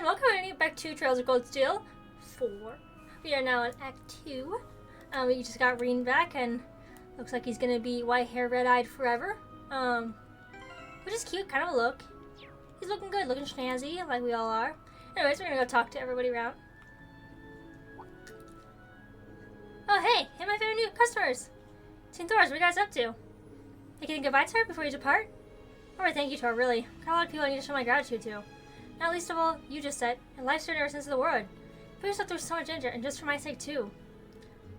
welcome back to Trails of Gold Steel 4. We are now in Act 2. We just got Reen back, and looks like he's gonna be white hair, red-eyed forever. Which is cute, kind of a look. He's looking good, looking snazzy, like we all are. Anyways, we're gonna go talk to everybody around. Oh, hey my favorite new customers. St. Thor's, what are you guys up to? Thinking goodbye to her before you depart? Or thank you to her, really. Got a lot of people I need to show my gratitude to. Not least of all, you just said, and life's turned ever since the world. Put yourself through so much danger, and just for my sake, too.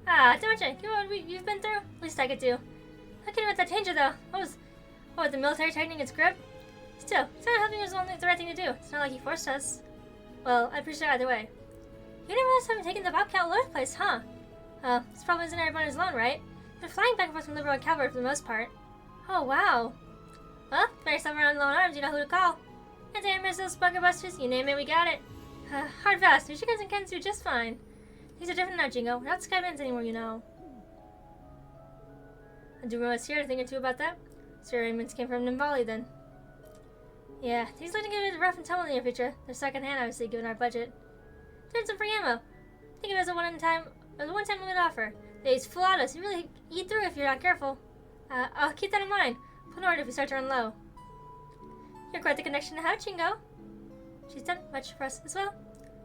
Don't mention, you know what you've been through? At least I could do. How can you with that danger, though? What, the military tightening its grip? Still, it's not helping was only the right thing to do. It's not like he forced us. Well, I'd appreciate it either way. You didn't realize I haven't taken the Bobcat all over the place, huh? This problem isn't everybody's alone, right? They're flying back and forth from Liberal and Cavalry for the most part. Oh, wow. Well, find yourself around low arms, you know who to call. Anti-missiles, bunker busters, you name it, we got it. Hard fast, Michigans and Kens do just fine. Things are different now, Jingo. We're not Skymans anymore, you know. I do realize here a thing or two about that. Sir Raymond's came from Nimbali, then. Yeah, things looking a bit rough and tumble in the near future. They're second hand, obviously, given our budget. Turn some free ammo. Think of it as a one-time limit offer. They use full autos. You really eat through if you're not careful. I'll keep that in mind. Put an order if we start to run low. You're quite the connection to have, Jingo. She's done much for us as well.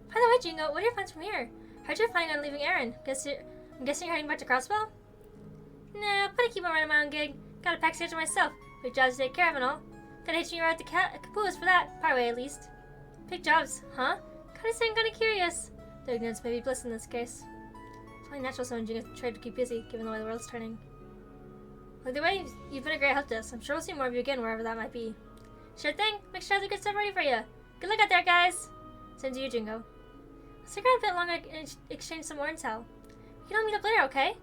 By the way, Jingo, what are your plans from here? Heard you're planning on leaving Aaron. I'm guessing you're heading back to Crosswell? Nah, but I keep on running my own gig. Got a pack schedule myself. Big jobs to take care of and all. Gotta hitch you right at the caboose for that. Part way, at least. Big jobs, huh? Kinda saying kinda curious. The ignorance may be bliss in this case. It's only natural someone Jingo tried to keep busy, given the way the world's turning. By the way, you've been a great help to us. I'm sure we'll see more of you again, wherever that might be. Sure thing. Make sure I have the good stuff ready for you. Good luck out there, guys. Same to you, Jingo. Stick around a bit longer and exchange some more intel. You can all meet up later, okay?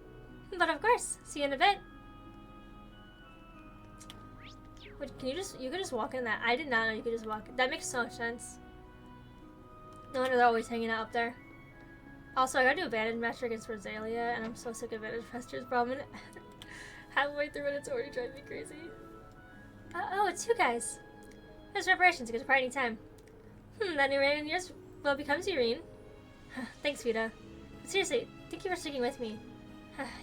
But of course. See you in a bit. Wait, you could just walk in that. I did not know you could just walk. That makes so much sense. No wonder they're always hanging out up there. Also, I gotta do a bandage match against Rosalia, and I'm so sick of bandage masters, bro. I'm halfway through and it's already driving me crazy. Oh, it's you guys. There's reparations to get to part any time. That new rain in yours well becomes Irene. Thanks, Vita. But seriously, thank you for sticking with me.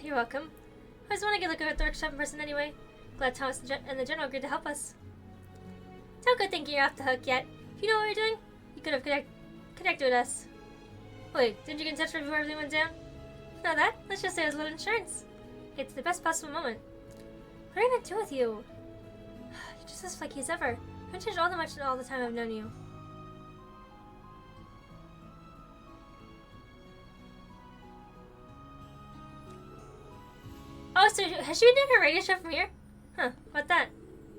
You're welcome. I just want to get a look at the workshop in person anyway. Glad Thomas and the General agreed to help us. Don't go thinking you're off the hook yet. If you know what you're doing, you could have connected with us. Wait, didn't you get in touch before everything went down? No, that? Let's just say it was a little insurance. Get to the best possible moment. What are you gonna do with you? You're just as flaky as ever. You haven't changed all that much in all the time I've known you. Oh, so has she been doing her radio show from here? Huh, about that?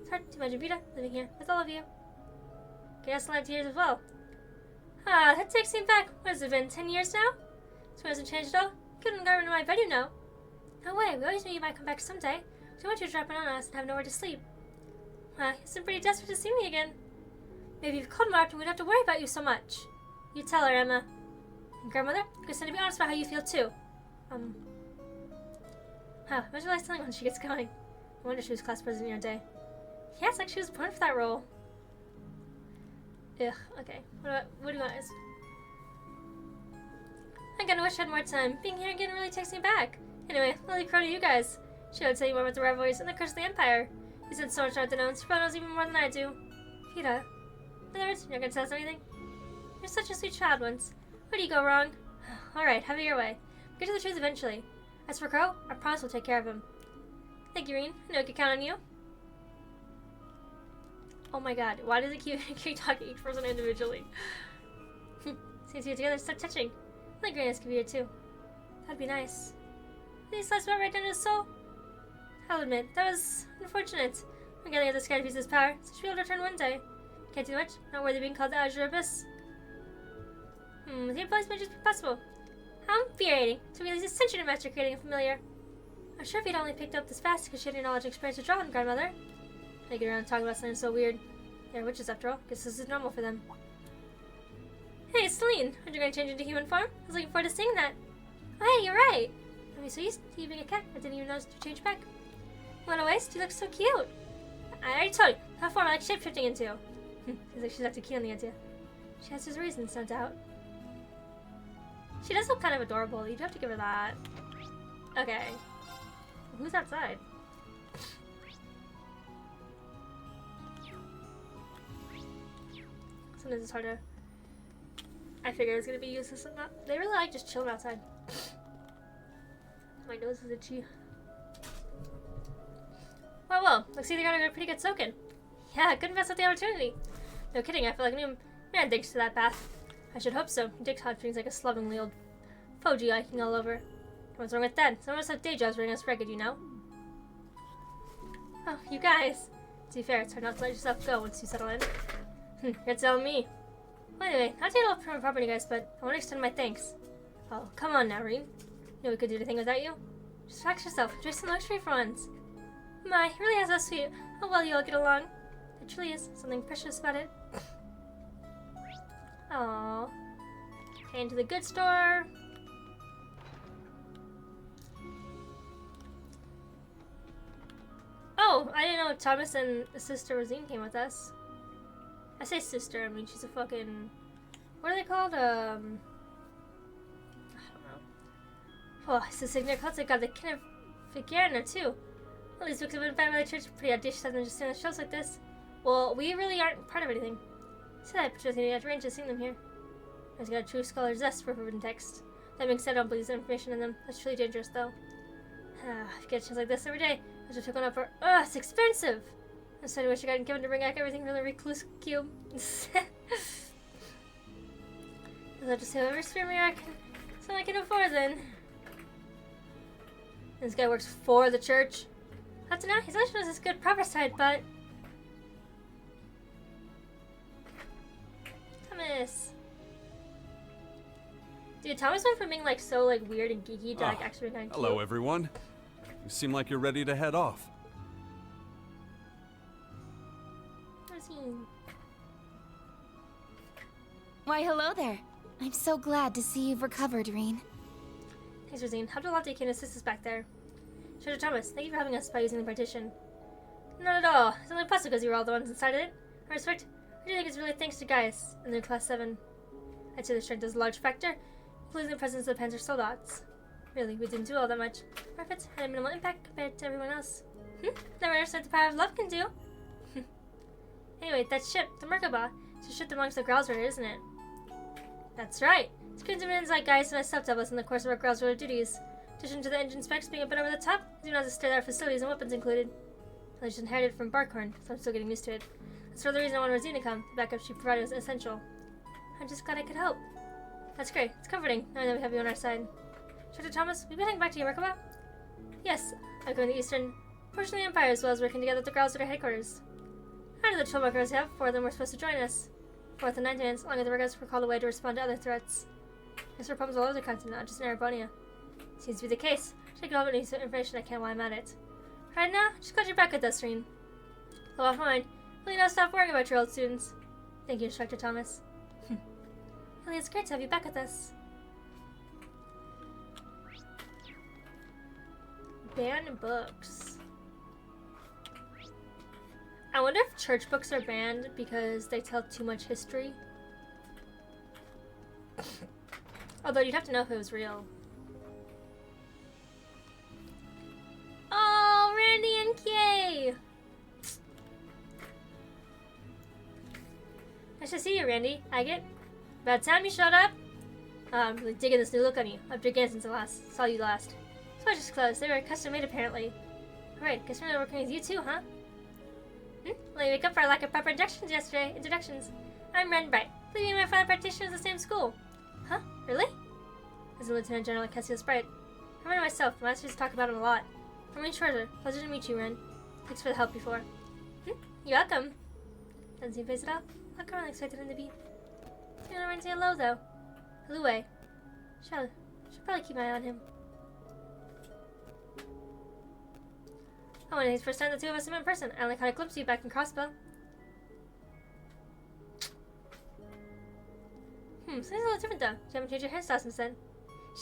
It's hard to imagine Vita living here with all of you. Guess I'll tears as well. That takes me back. What has it been, 10 years now? So hasn't changed at all? Couldn't go into my bed, you know. No way, we always knew you might come back someday. So I want you to drop in on us and have nowhere to sleep. You seem pretty desperate to see me again. Maybe if you called more often, we'd have to worry about you so much. You tell her, Emma. And Grandmother, I'm going to be honest about how you feel too. Imagine Lily's telling when she gets going. I wonder if she was class president your day. Yeah, it's like she was born for that role. Ugh, okay. What do you want? I'm gonna wish I had more time. Being here again really takes me back. Anyway, Lily Crow to you guys. She would tell you more about the rivalries and the curse of the Empire. You said so much more than knows. She probably knows even more than I do. Vita. In other words, you're not gonna tell us anything? You're such a sweet child once. Where do you go wrong? Alright, have it your way. We'll get to the truth eventually. As for Crow, I promise we'll take care of him. Thank you, Reen. I know I can count on you. Oh my god, why does it keep talking each person individually? Seems you together is so touching. I think Reen's could be here too. That'd be nice. Did he slice right down to his soul? I'll admit, that was unfortunate. I'm getting at the sky to use his power, so she'll be able to return one day. Can't do much, not worthy of being called the Azure Abyss. The place might just be possible. How infuriating. So we lose a century to master creating a familiar. I'm sure if you'd only picked up this fast because she had your knowledge and experience to draw on, Grandmother. I get around talking about something so weird. They're witches after all. Guess this is normal for them. Hey, it's Celine. Aren't you going to change into human form? I was looking forward to seeing that. Oh, hey, you're right. I'd be so used to you being a cat, I didn't even notice you change back. What a waste. You look so cute. I already told you. What form I like shape-shifting into. Seems like she's acting keen on the idea. She has his reasons, no doubt. She does look kind of adorable. You'd have to give her that. Okay. Who's outside? Sometimes it's hard to... I figured it was gonna be useless. They really like just chilling outside. My nose is itchy. Well, looks like they got a pretty good soaking. Yeah, couldn't pass up the opportunity. No kidding, I feel like a new man digs to that bath. I should hope so. Dick hot things like a slovenly old Foji hiking all over. What's wrong with that? Some of us have day jobs running us ragged, you know? Oh, you guys. To be fair, it's hard not to let yourself go once you settle in. You're telling me. Well, anyway, not to get off from property, guys, but I want to extend my thanks. Oh, come on now, Reen. You know we could do anything without you. Just relax yourself. Enjoy some luxury for once. My, it really has so sweet. How well you all get along. It truly is something precious about it. Aww. Okay, into the goods store. Oh, I didn't know Thomas and sister Rosine came with us. I say sister, I mean she's a fucking... What are they called? I don't know. Oh, it's a signature cult. They got the kind of figure in there too. Well, these books have been found by the church. Pretty audacious of them just stand on shows like this. Well, we really aren't part of anything. See that picture getting out of range to seeing them here. I've got a true scholar's zest for forbidden text. That being said, I don't believe there's information in them. That's truly dangerous, though. If you get a chance like this every day, I should pick one up for. Ugh, it's expensive! I'm sorry, I wish I got given to bring back everything from the recluse cube. I'll just have every spare mirror I can afford then. This guy works for the church. Up to now, he's always shown us his good proper side, but. Thomas. Dude, Thomas went from being like so like weird and geeky to like actually being kind of cute. Hello, everyone. You seem like you're ready to head off. Why, hello there. I'm so glad to see you've recovered, Reen. Thanks, Rosine. How do Lottie can assist us back there? Sure, Thomas, thank you for helping us by using the partition. Not at all. It's only possible because you were all the ones inside it. I respect. I do think it's really thanks to Gaius and their class 7. I'd say the strength is a large factor, including the presence of the Panzer Soldats. Really, we didn't do all that much. Our efforts had a minimal impact compared to everyone else. Never understood the power of love can do. Anyway, that ship, the Merkaba, it's a ship that belongs to the Growlsrider, isn't it? That's right. It's coincidence like Gaius and I stepped up us in the course of our Growlsrider duties. In addition to the engine specs being a bit over the top, we even have to stare at our facilities and weapons included. I just inherited from Barkhorn, so I'm still getting used to it. That's for the reason I wanted Rosine to come. The backup she provided was essential. I'm just glad I could help. That's great. It's comforting, knowing that we have you on our side. Dr. Thomas, will you be heading back to Merkaba? Yes, I'm going to the eastern portion of the Empire as well as working together at the Growlsrider headquarters. How do the Trollbuckers have? 4 of them were supposed to join us. 4th and 9th Units, along with the Regulars, were called away to respond to other threats. There's problems all over the continent, not just in Arabonia. Seems to be the case. Check all the information I can while I'm at it. Right now, just glad you're back with us, Reen. Well, off mine. Will you now stop worrying about your old students? Thank you, Instructor Thomas. Really, it's great to have you back with us. Banned books. I wonder if church books are banned because they tell too much history. Although you'd have to know if it was real. Oh, Randy and Kay! Nice to see you, Randy. Agate. About time you showed up. I'm really digging this new look on you. I've been again since I saw you last. So I just clothes. They were custom made apparently. Alright, guess we're working with you too, huh? Well, you wake up for our lack of proper introductions yesterday. I'm Ren Bright. I believe you and my father practitioners at the same school. Huh? Really? As a Lieutenant General Cassius Bright. I Ren myself. The masters talk about him a lot. I'm Ren Schwarzer. Pleasure to meet you, Ren. Thanks for the help before. You're welcome. Doesn't seem phased at all. How come I expected him to be? I'm gonna Ren say hello, though. Hello, should probably keep my eye on him. Oh, and it's the first time the two of us have met in person. I only caught a glimpse of you back in Crossbow. Something's a little different though. You haven't changed your hairstyle since then.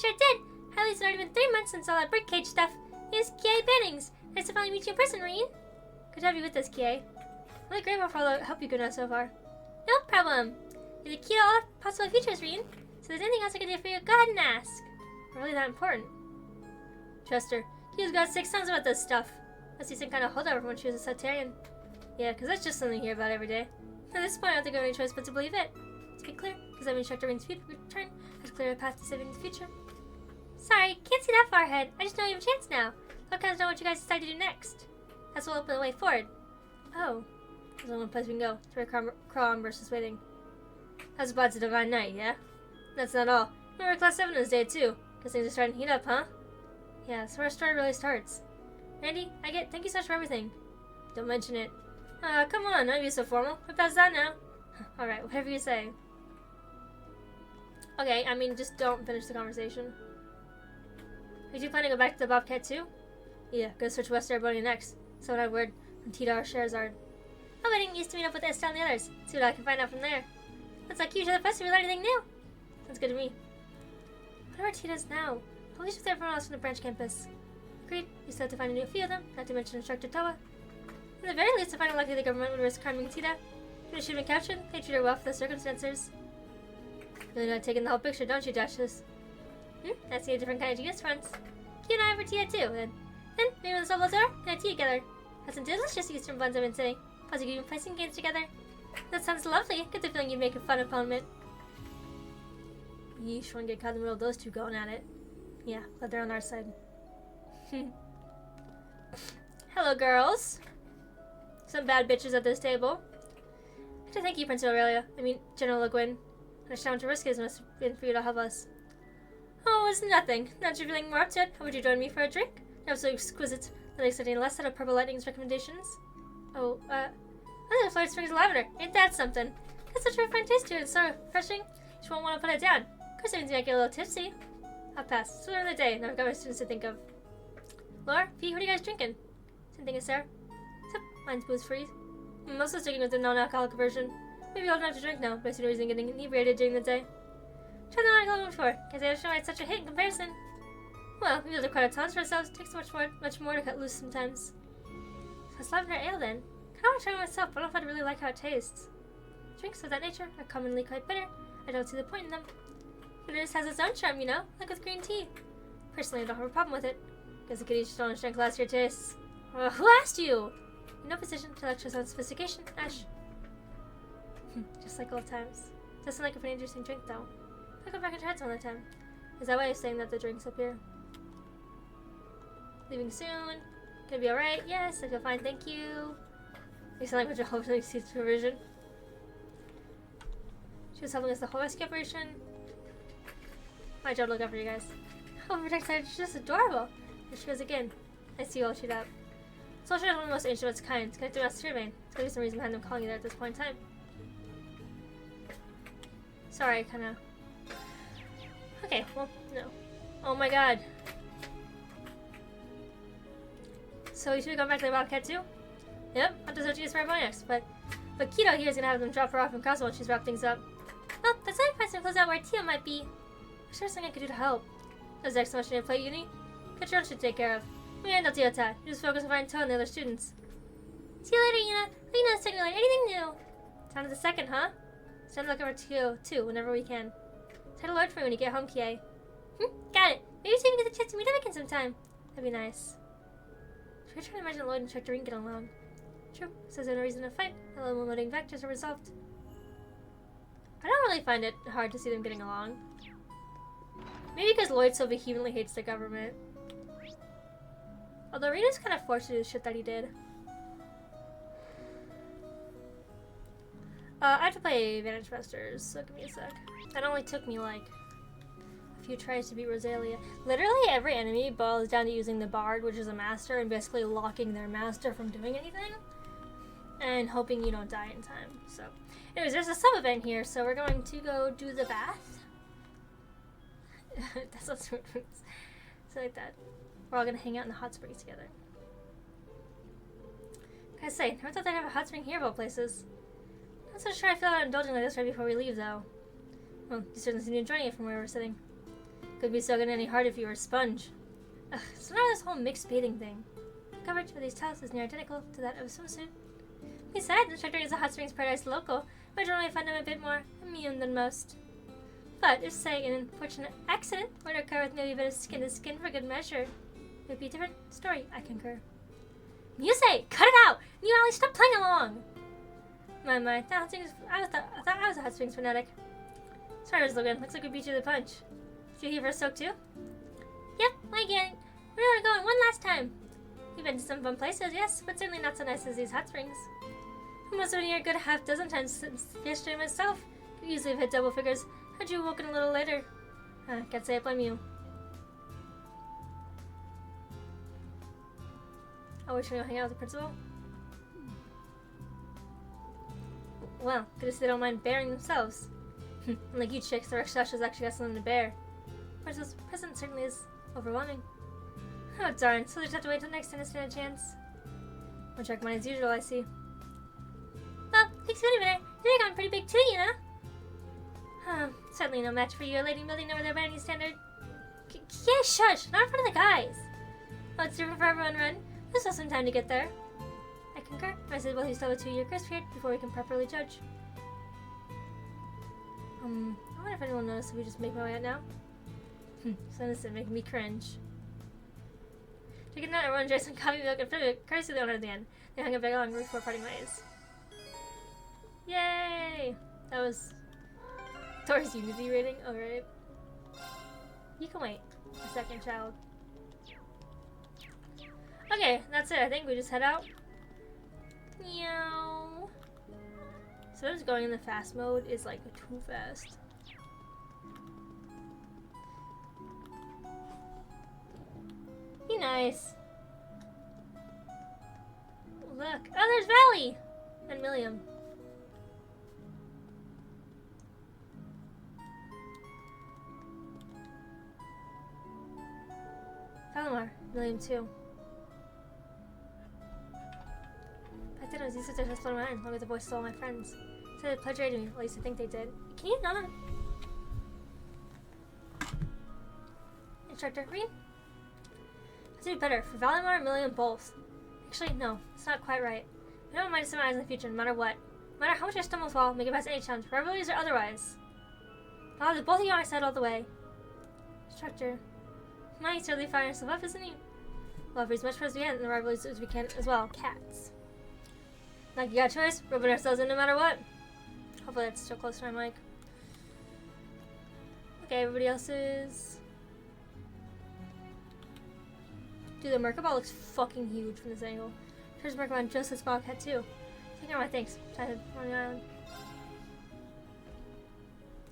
Sure did! At least it's already been 3 months since all that birdcage stuff. Here's Kiei Bennings. Nice to finally meet you in person, Reen. Good to have you with us, Kiei. Really great for all the help you've given us so far. No problem. You're the key to all possible futures, Reen. So if there's anything else I can do for you, go ahead and ask. Not really that important. Trust her. Kyo's got 6 tons about this stuff. Must be some kind of holdover from when she was a Sectarian. Yeah, because that's just something you hear about every day. At this point, I don't think I have any choice but to believe it. To be clear, because I'm instructor Reen's return, I have to clear a path to saving the future. Sorry, can't see that far ahead. I just know you have a chance now. So I kind of know what you guys decide to do next. That's what will open the way forward. Oh. There's only one place we can go. To where Crawl versus waiting. How's about the Divine Night, yeah? That's not all. Remember Class 7 is day too. Guess things are starting to heat up, huh? Yeah, that's where our story really starts. Randy, thank you so much for everything. Don't mention it. Come on, don't be so formal. We're past that now. Alright, whatever you say. Okay, I mean, just don't finish the conversation. Are you planning to go back to the Bobcat too? Yeah, go search West Airbonia next. So I word from Tita or Sherazard. I'm waiting used to meet up with Estelle and the others. See what I can find out from there. Looks like you should have first we learn anything new. Sounds good to me. What are our Titas now? I'll leave with everyone else from the branch campus. Agreed. You still have to find a new few of them, not to mention Instructor Toa. At the very least, I find it likely the government would risk harming Tita. If she had been captured, they treat her well for the circumstances. Really not taking the whole picture, don't you, Duchess? I see a different kind of genius friends. Q and I have for Tia too, then maybe when the soul blows over, we have tea together. Have some delicious Eastern buns I've been saying. Plus you can even play some games together. That sounds lovely. Get the feeling you'd make a fun opponent. Yeesh, wouldn't get caught in the middle of those two going at it. Yeah, but they're on our side. Hello, girls. Some bad bitches at this table. I have to thank you, Princess Aurelia. I mean, General Le Guin. I understand what your risk is must have been for you to help us. Oh, it's nothing. Now that you're feeling more up to it, would you join me for a drink? You're so exquisite. Not expecting less out of Purple Lightning's recommendations. Oh, I think Floyd Springs Lavender. Ain't that something? Got such a refined taste to it. It's so refreshing. You won't want to put it down. Of course, it means you might get a little tipsy. I'll pass. It's another day. Now I've got my students to think of. Laura, Pete, what are you guys drinking? Same thing as Sarah. Except mine's booze free. Most of us drinking with the non-alcoholic version. Maybe old enough to drink now, but I see no reason getting inebriated during the day. Try the non-alcoholic before. Guess I show why it's such a hit in comparison. Well, we build quite a tolerance for ourselves. It takes much more to cut loose sometimes. So it's lavender ale then. I don't want to try it myself, but I don't know if I'd really like how it tastes. Drinks of that nature are commonly quite bitter. I don't see the point in them. Bitterness has its own charm, you know, like with green tea. Personally, I don't have a problem with it. Guess the kiddies just don't understand class your tastes. Who asked you? In no position to lecture us on sophistication, Ash. Just like old times. Doesn't like a pretty interesting drink, though. I'll go back and try it some other time. Is that why you're saying that the drink's up here? Leaving soon. Gonna be alright? Yes, I feel fine, thank you. You sound like a hopefully supervision. She was helping us the whole rescue operation. My job to look after you guys. Oh, Protect Side, she's just adorable. There she goes again. I see you all shoot up. Soldier is one of the most ancient of its kind. It's connected to Master Vein. There's gotta be some reason behind them calling you there at this point in time. Sorry, kinda. Okay, well, no. Oh my god. So you should have gone back to the Bobcat too? Yep, I'll just have to use for our next, but Keto here is gonna have them drop her off in Crosswell when she's wrapped things up. Well, that's not impressive to close out where Tia might be. I'm sure there's something I could do to help. Is there so much on your plate, Uni? Control should take care of. We handle Tiota. You just focus on finding Toa and the other students. See you later, Yuna. Let me know signal anything new. Down to the second, huh? It's time to look over Tio too, whenever we can. Say hello for me when you get home, Kie. Got it. Maybe so we can get the chance to meet up again sometime. That'd be nice. Should we try to imagine Lloyd and Tractorine get along? True. So there's no reason to fight. Hello, loading vectors are resolved. I don't really find it hard to see them getting along. Maybe because Lloyd so vehemently hates the government. Although Rena's kind of forced to do the shit that he did. I have to play Vantage Busters, so give me a sec. That only took me like a few tries to beat Rosalia. Literally every enemy boils down to using the Bard, which is a master, and basically locking their master from doing anything. And hoping you don't die in time. So, anyways, there's a sub-event here, so we're going to go do the bath. That's what sort of so like that. We're all gonna hang out in the hot springs together. I say, never thought they'd have a hot spring here of all places. Not so sure I feel about indulging like this right before we leave, though. Well, you certainly seem to be enjoying it from where we're sitting. Could be soaking any hard if you were a sponge. Ugh, so now this whole mixed bathing thing. The coverage of these towels is near identical to that of a swimsuit. Besides, the instructor is a hot springs paradise local, I generally find I'm a bit more immune than most. But if, say, an unfortunate accident were to occur with maybe a bit of skin to skin for good measure, it would be a different story, I concur. Muse! Cut it out! You Ali, stop playing along! My, I thought I was a hot springs fanatic. Sorry, Logan. Looks like we beat you to the punch. Did you hear for a soak too? Yep, I get it. We're going one last time. We've been to some fun places, yes, but certainly not so nice as these hot springs. I must have been here a good half dozen times since yesterday myself. Could easily have hit double figures had you woken a little later. Can't say I blame you. Oh, we're trying to hang out with the principal? Well, good to see they don't mind bearing themselves. Unlike you chicks, the Rush has actually got something to bear. Principal's presence certainly is overwhelming. Oh darn, so they just have to wait till next time to stand a chance. I'll check mine as usual, I see. Well, thanks for anyway. You're going pretty big too, you know? Certainly no match for you, a lady building over there by any standard. Yeah, shush! Not in front of the guys! Well, it's different for everyone, Ren. There's still some time to get there. I concur. I said, well, you still have a 2-year grace period before we can properly judge. I wonder if anyone noticed if we just make my way out now. So innocent, making me cringe. Taking out everyone enjoys some coffee, milk, and food, courtesy of the owner at the end. They hung a big long before parting ways. Yay! That was Thor's Unity rating. Alright. You can wait a second, child. Okay, that's it. I think we just head out. Meow. So just going in the fast mode is like too fast. Be nice. Look. Oh, there's Valley! And Milliam. Valimar. Milliam too. I did it. These sisters just floating around along with the voices of all my friends. So they pledged to me. At least I think they did. Can you not? Instructor, read. Let's do better for Valimar and Milliam both. Actually, no, it's not quite right. We don't mind to summarize in the future, no matter what. No matter how much I stumble fall, make it past any challenge, rivalries or otherwise. I'll have both of you on my side all the way. Instructor, he's certainly firing himself up, isn't he? Well, if he's much for us we can, and the rivalries as we can as well. Cats. Like you got a choice, we're putting ourselves in no matter what. Hopefully that's still close to my mic. Okay, everybody else is... Dude, the Merkabah looks fucking huge from this angle. There's Merkabah just as Bobcat too. Take care of my things. Try to on the island.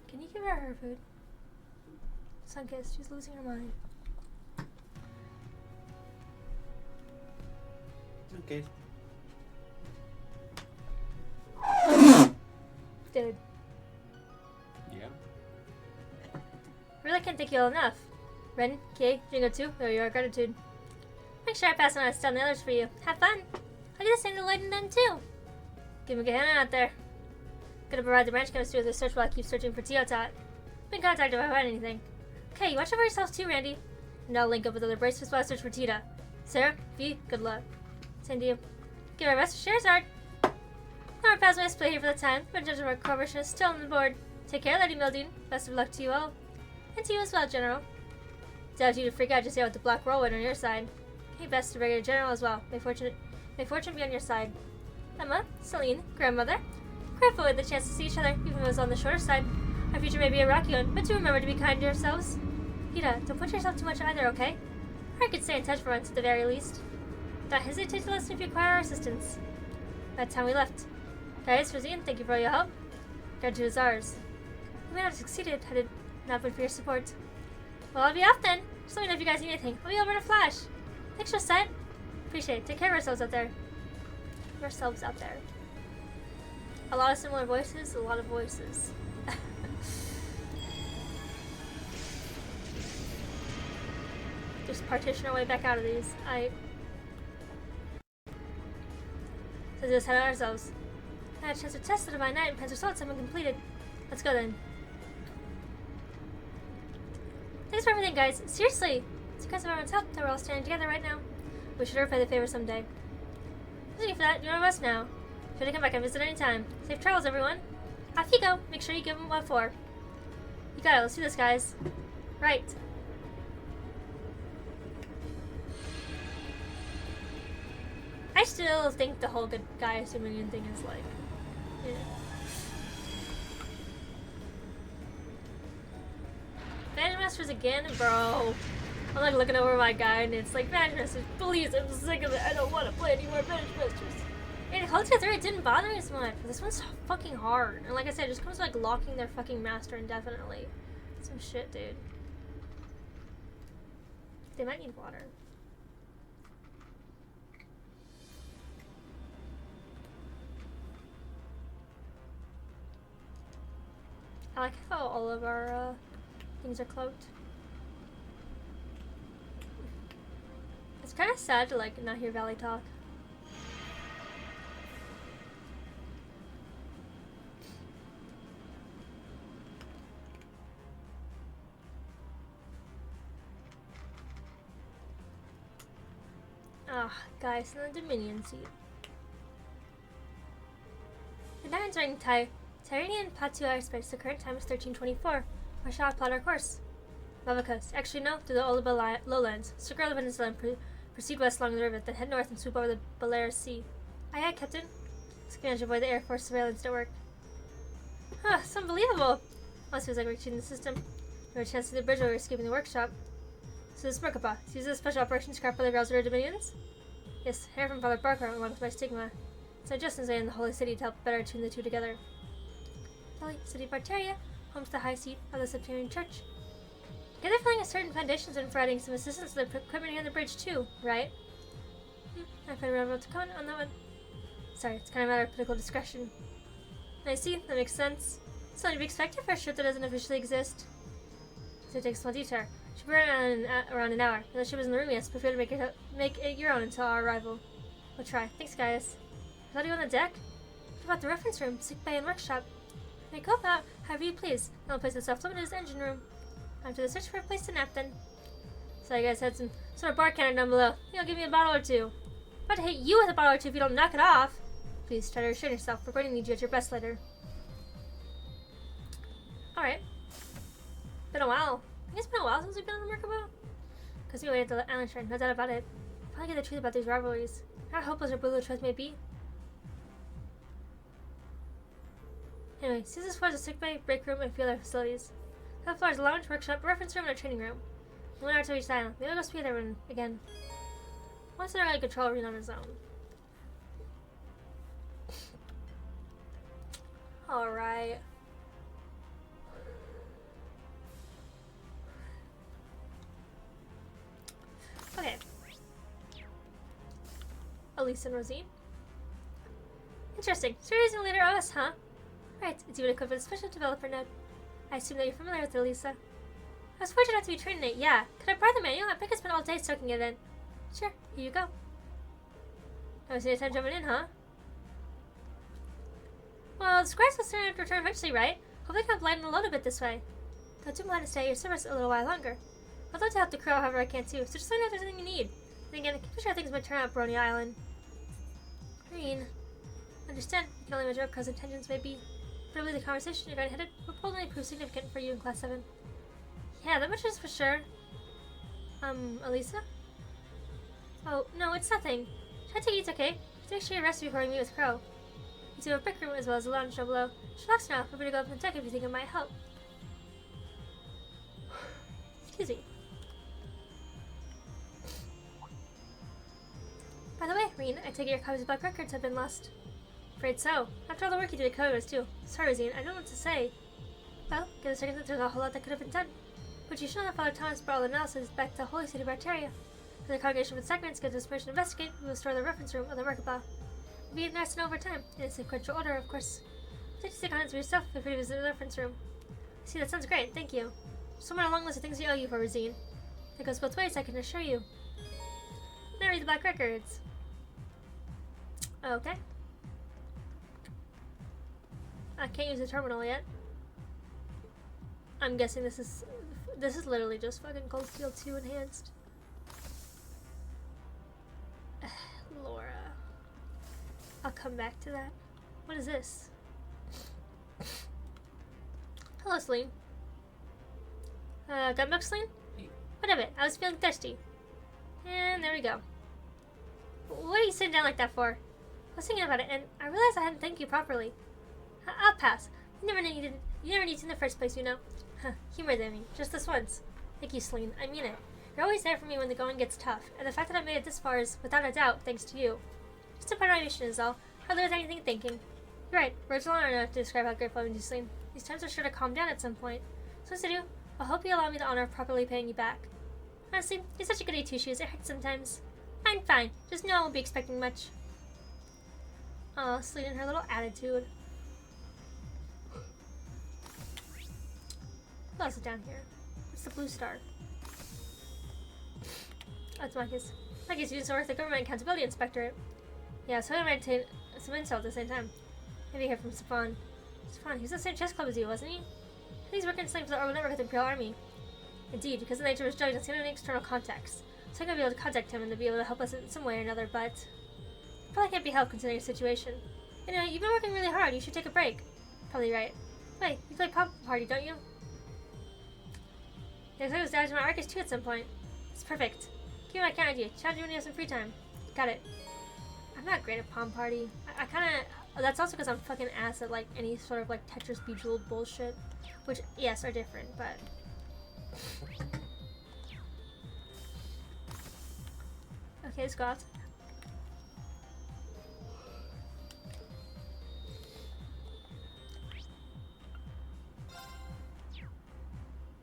Can you give her food? Sunkissed, she's losing her mind. Okay. Dude. Yeah. Really can't thank you all enough. Ren, Kay, Jingo too, there you are, gratitude. Make sure I pass on to the others for you. Have fun. I'll get a same to Lloyd and them too. Give me a good hand out there. Gonna provide the branch chemistry with the search while I keep searching for Teotot. Be in contact if I find anything. Okay, watch out for yourselves too, Randy. And I'll link up with other bracelets while I search for Tita. Sarah, V, good luck. Same to you. Give my best to Sherzard. No more past my display here for the time, but judging our cooperation is still on the board. Take care, Lady Mildew. Best of luck to you all. And to you as well, General. Doubt you to freak out just yet with the black whirlwind on your side. Hey, best to regular General as well. May fortune be on your side. Emma, Celine, grandmother. Grateful with the chance to see each other, even if it was on the shorter side. Our future may be a rocky one, but do remember to be kind to yourselves. Tita, don't put yourself too much either, okay? Or I could stay in touch for once at the very least. Don't hesitate to listen if you require our assistance. By the time we left. Guys, Rosine, thank you for all your help. Gratitude is ours. We may not have succeeded had it not been for your support. Well, I'll be off then. Just let me know if you guys need anything. I'll be over in a flash. Thanks, Josette. Appreciate it. Take care of ourselves out there. A lot of similar voices, a lot of voices. Just partition our way back out of these. So just head out ourselves. I had a chance to test it by night and Prince results have been completed. Let's go then. Thanks for everything, guys. Seriously! It's because of everyone's help that we're all standing together right now. We should repay the favor someday. Thank you for that. You're on us now. Feel free to come back and visit anytime. Safe travels, everyone. Off you go. Make sure you give him what for. You got it. Let's do this, guys. Right. I still think the whole good guy assuming thing is like, yeah. Vanish Masters again, bro. I'm like looking over my guy and it's like, Vanish Masters, please, I'm sick of it. I don't want to play anymore Vanish Masters. And Culture 3, it didn't bother me as much, but this one's so fucking hard. And like I said, it just comes to like locking their fucking master indefinitely. Some shit, dude. They might need water. I like how all of our things are cloaked. It's kind of sad to like not hear Valley talk. Ah, guys, in the Dominion seat. The Diamond's running Tyranian Patu airspace. The current time is 1324. Where shall I plot our course? Lava coast. Actually, no, through the Oliba lowlands. Circle the peninsula and proceed west along the river, then head north and swoop over the Balearic Sea. Aye, aye, Captain. Let's manage to avoid the Air Force surveillance network. Huh, it's unbelievable. Almost feels like we're cheating the system. No chance to see the bridge while we're escaping the workshop. So this Merkaba, to use a special operations craft by the Browser Dominions? Yes, hair from Father Barker along with my stigma. So just as I in the Holy City to help better tune the two together. Holy City of Barteria, home to the high seat of the Septarian Church. Together filling a certain foundations and providing some assistance to the equipment here on the bridge too, right? I find relevant to comment on that one. Sorry, it's kind of a matter of political discretion. I see, that makes sense. It's only to be expected for a ship that doesn't officially exist. So it takes a small detour. Should be around an hour. The ship is in the room, yes, but feel to make it your own until our arrival. We'll try. Thanks, guys. How to go on the deck? What about the reference room, sick bay, and workshop? May go about however you please. The only place that's off-limits is the engine room. Time to search for a place to nap then. So you guys had some sort of bar counter down below. Give me a bottle or two. I'm about to hit you with a bottle or two if you don't knock it off. Please try to restrain yourself. We're going to need you at your best later. Alright. Been a while. I think it's been a while since we've been on the Merkaba. Because we waited at the island shrine, no doubt about it. Probably get the truth about these rivalries. How hopeless or brutal the truth may be. Anyway, see this floor is a sick bay, break room, and a few other facilities. The other floor is a lounge, workshop, a reference room, and a training room. 1 hour to each island. Maybe I'll go speak with everyone again. Once they're out of control, read on his own. Alright. Okay. Elise and Rosine. Interesting. So you're using Leader OS, huh? Right, it's even equipped with a special developer node. I assume that you're familiar with it, Elisa. I was fortunate enough to be trained in it, yeah. Could I borrow the manual? I think I spent all day soaking it in. Sure, here you go. I was any time jumping in, huh? Well, the squares will certainly have to return eventually, right? Hopefully I can lighten the load a bit this way. Though I do plan to stay at your service a little while longer. I'd love to help the crew however I can too, so just let me know if there's anything you need. And again, keep sure things might turn out Brony Island. Green. Understand, you can only imagine what Crow's intentions may be. Probably the conversation you're going headed will probably prove significant for you in Class 7. Yeah, that much is for sure. Elisa? Oh, no, it's nothing. Try to eat, okay? Just make sure you rest before you meet with Crow. You do have a break room as well as a lounge down below. Relax now, feel free to go up on deck if you think it might help. Excuse me. By the way, Reen, I take it your copies of Black Records have been lost. Afraid so. After all the work you did at Coders too. Sorry, Rosine, I don't know what to say. Well, give the circumstances, there's a whole lot that could have been done. But you should know that Father Thomas brought all the analysis back to Holy City of Barteria. If the congregation with sacraments gives us permission to investigate, we will store the reference room of the Merkaba. We'll be nice and over time, in a sequential order, of course. If you take comments for yourself, feel free to visit the reference room. See, that sounds great, thank you. Somewhere along the list of things we owe you for, Rosine. That goes both ways, I can assure you. Now read the Black Records. Okay. I can't use the terminal yet. I'm guessing this is literally just fucking Cold Steel 2 enhanced. Laura. I'll come back to that. What is this? Hello, Celine. Got milk, Celine? What of it? I was feeling thirsty. And there we go. What are you sitting down like that for? I was thinking about it, and I realized I hadn't thanked you properly. I'll pass. You never need to in the first place, you know. Humor me, just this once. Thank you, Celine. I mean it. You're always there for me when the going gets tough, and the fact that I made it this far is, without a doubt, thanks to you. Just a part of my mission is all. Hardly worth anything thinking. You're right. Words alone aren't enough to describe how grateful I'm to you, Celine. These times are sure to calm down at some point. So to do, I hope you allow me the honor of properly paying you back. Honestly, you're such a goody two-shoes. It hurts sometimes. Fine. Just know I won't be expecting much. Oh, Celine and her little attitude. What else is down here? What's the blue star? Oh, it's Marcus. Marcus used to work the Government Accountability Inspectorate. Yeah, so I might take some intel at the same time. Maybe hear from Stefan. Stefan, he was in the same chess club as you, wasn't he? He's working for the Orbital Network with the Imperial Army. Indeed, because of the nature of his job, he doesn't have any external contacts. So I'm going to be able to contact him and to be able to help us in some way or another, but probably can't be helped considering your situation. Anyway, you've been working really hard. You should take a break. Probably right. Wait, you play Pop Party, don't you? Yeah, I was down to my Arcus too at some point. It's perfect. Keep my account with you. Challenge you when you have some free time. Got it. I'm not great at Palm Party. I kind of... That's also because I'm fucking ass at, like, any sort of, like, Tetris Bejeweled bullshit. Which, yes, are different, but... Okay, let's go out.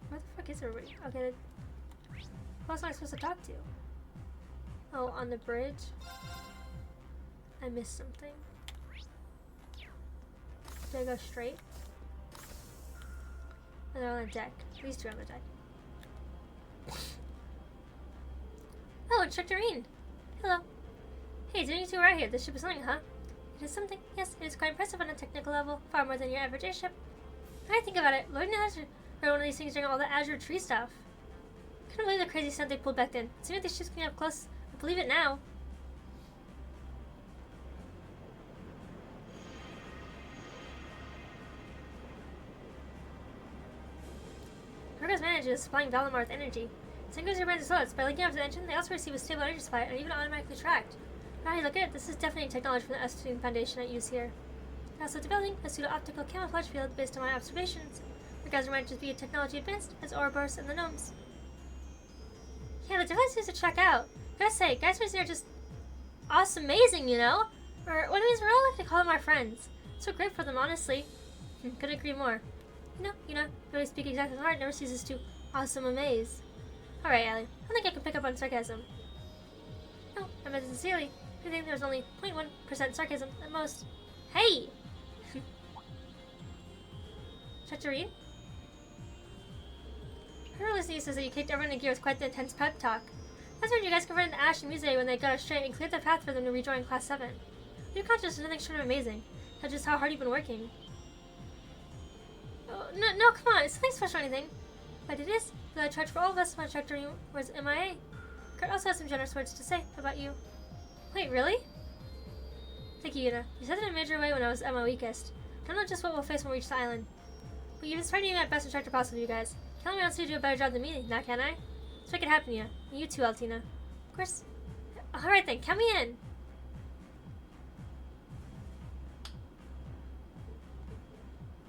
Where the fuck is everybody? Okay, who else am I supposed to talk to? Oh, on the bridge? I missed something. Did I go straight? And they're on the deck. These two are on the deck. Oh, Instructor Reen! Hello. Hey, didn't you two right here? This ship is something, huh? It is something. Yes, it is quite impressive on a technical level. Far more than your average airship. When I think about it, Lord knows I one of these things during all the Azure Tree stuff. Couldn't believe the crazy stunt they pulled back then. Seeing if these ships came up close, I believe it now. Virgo's manager is supplying Valimar with energy. Synchros your brains loads. By linking up to the engine, they also receive a stable energy supply and even automatically tracked. Now you look at it, this is definitely technology from the Estin Foundation I use here. They're also developing a pseudo-optical camouflage field based on my observations. Regardless, might just be a technology advanced as Ouroboros and the gnomes. Yeah, the device is to check out. Gotta say, guys are just awesome, amazing, you know? Or what it means we're all like to call them our friends. So great for them, honestly. Couldn't agree more. You know, nobody speak exactly from heart never ceases to awesome amaze. Alright, Allie. I don't think I can pick up on sarcasm. No, I meant sincerely. I think there's only 0.1% sarcasm at most. Hey! Chaturine? I heard listening says that you kicked everyone in gear with quite the intense pep talk. That's when you guys confronted Ash and Muse when they got us straight and cleared the path for them to rejoin Class 7. Your conscious is nothing short of amazing. That's just how hard you've been working. Oh, no, come on. It's nothing special or anything. But it is. The charge for all of us when Chaturine was MIA. Kurt also has some generous words to say about you. Wait, really? Thank you, Yuna. You said it in a major way when I was at my weakest. Don't know just what we'll face when we reach the island. But you've inspired me at best instructor possible, you guys. Tell me else to do a better job than me, now can I? Let's make it happen, yeah. And you too, Altina. Of course. Alright then, count me in.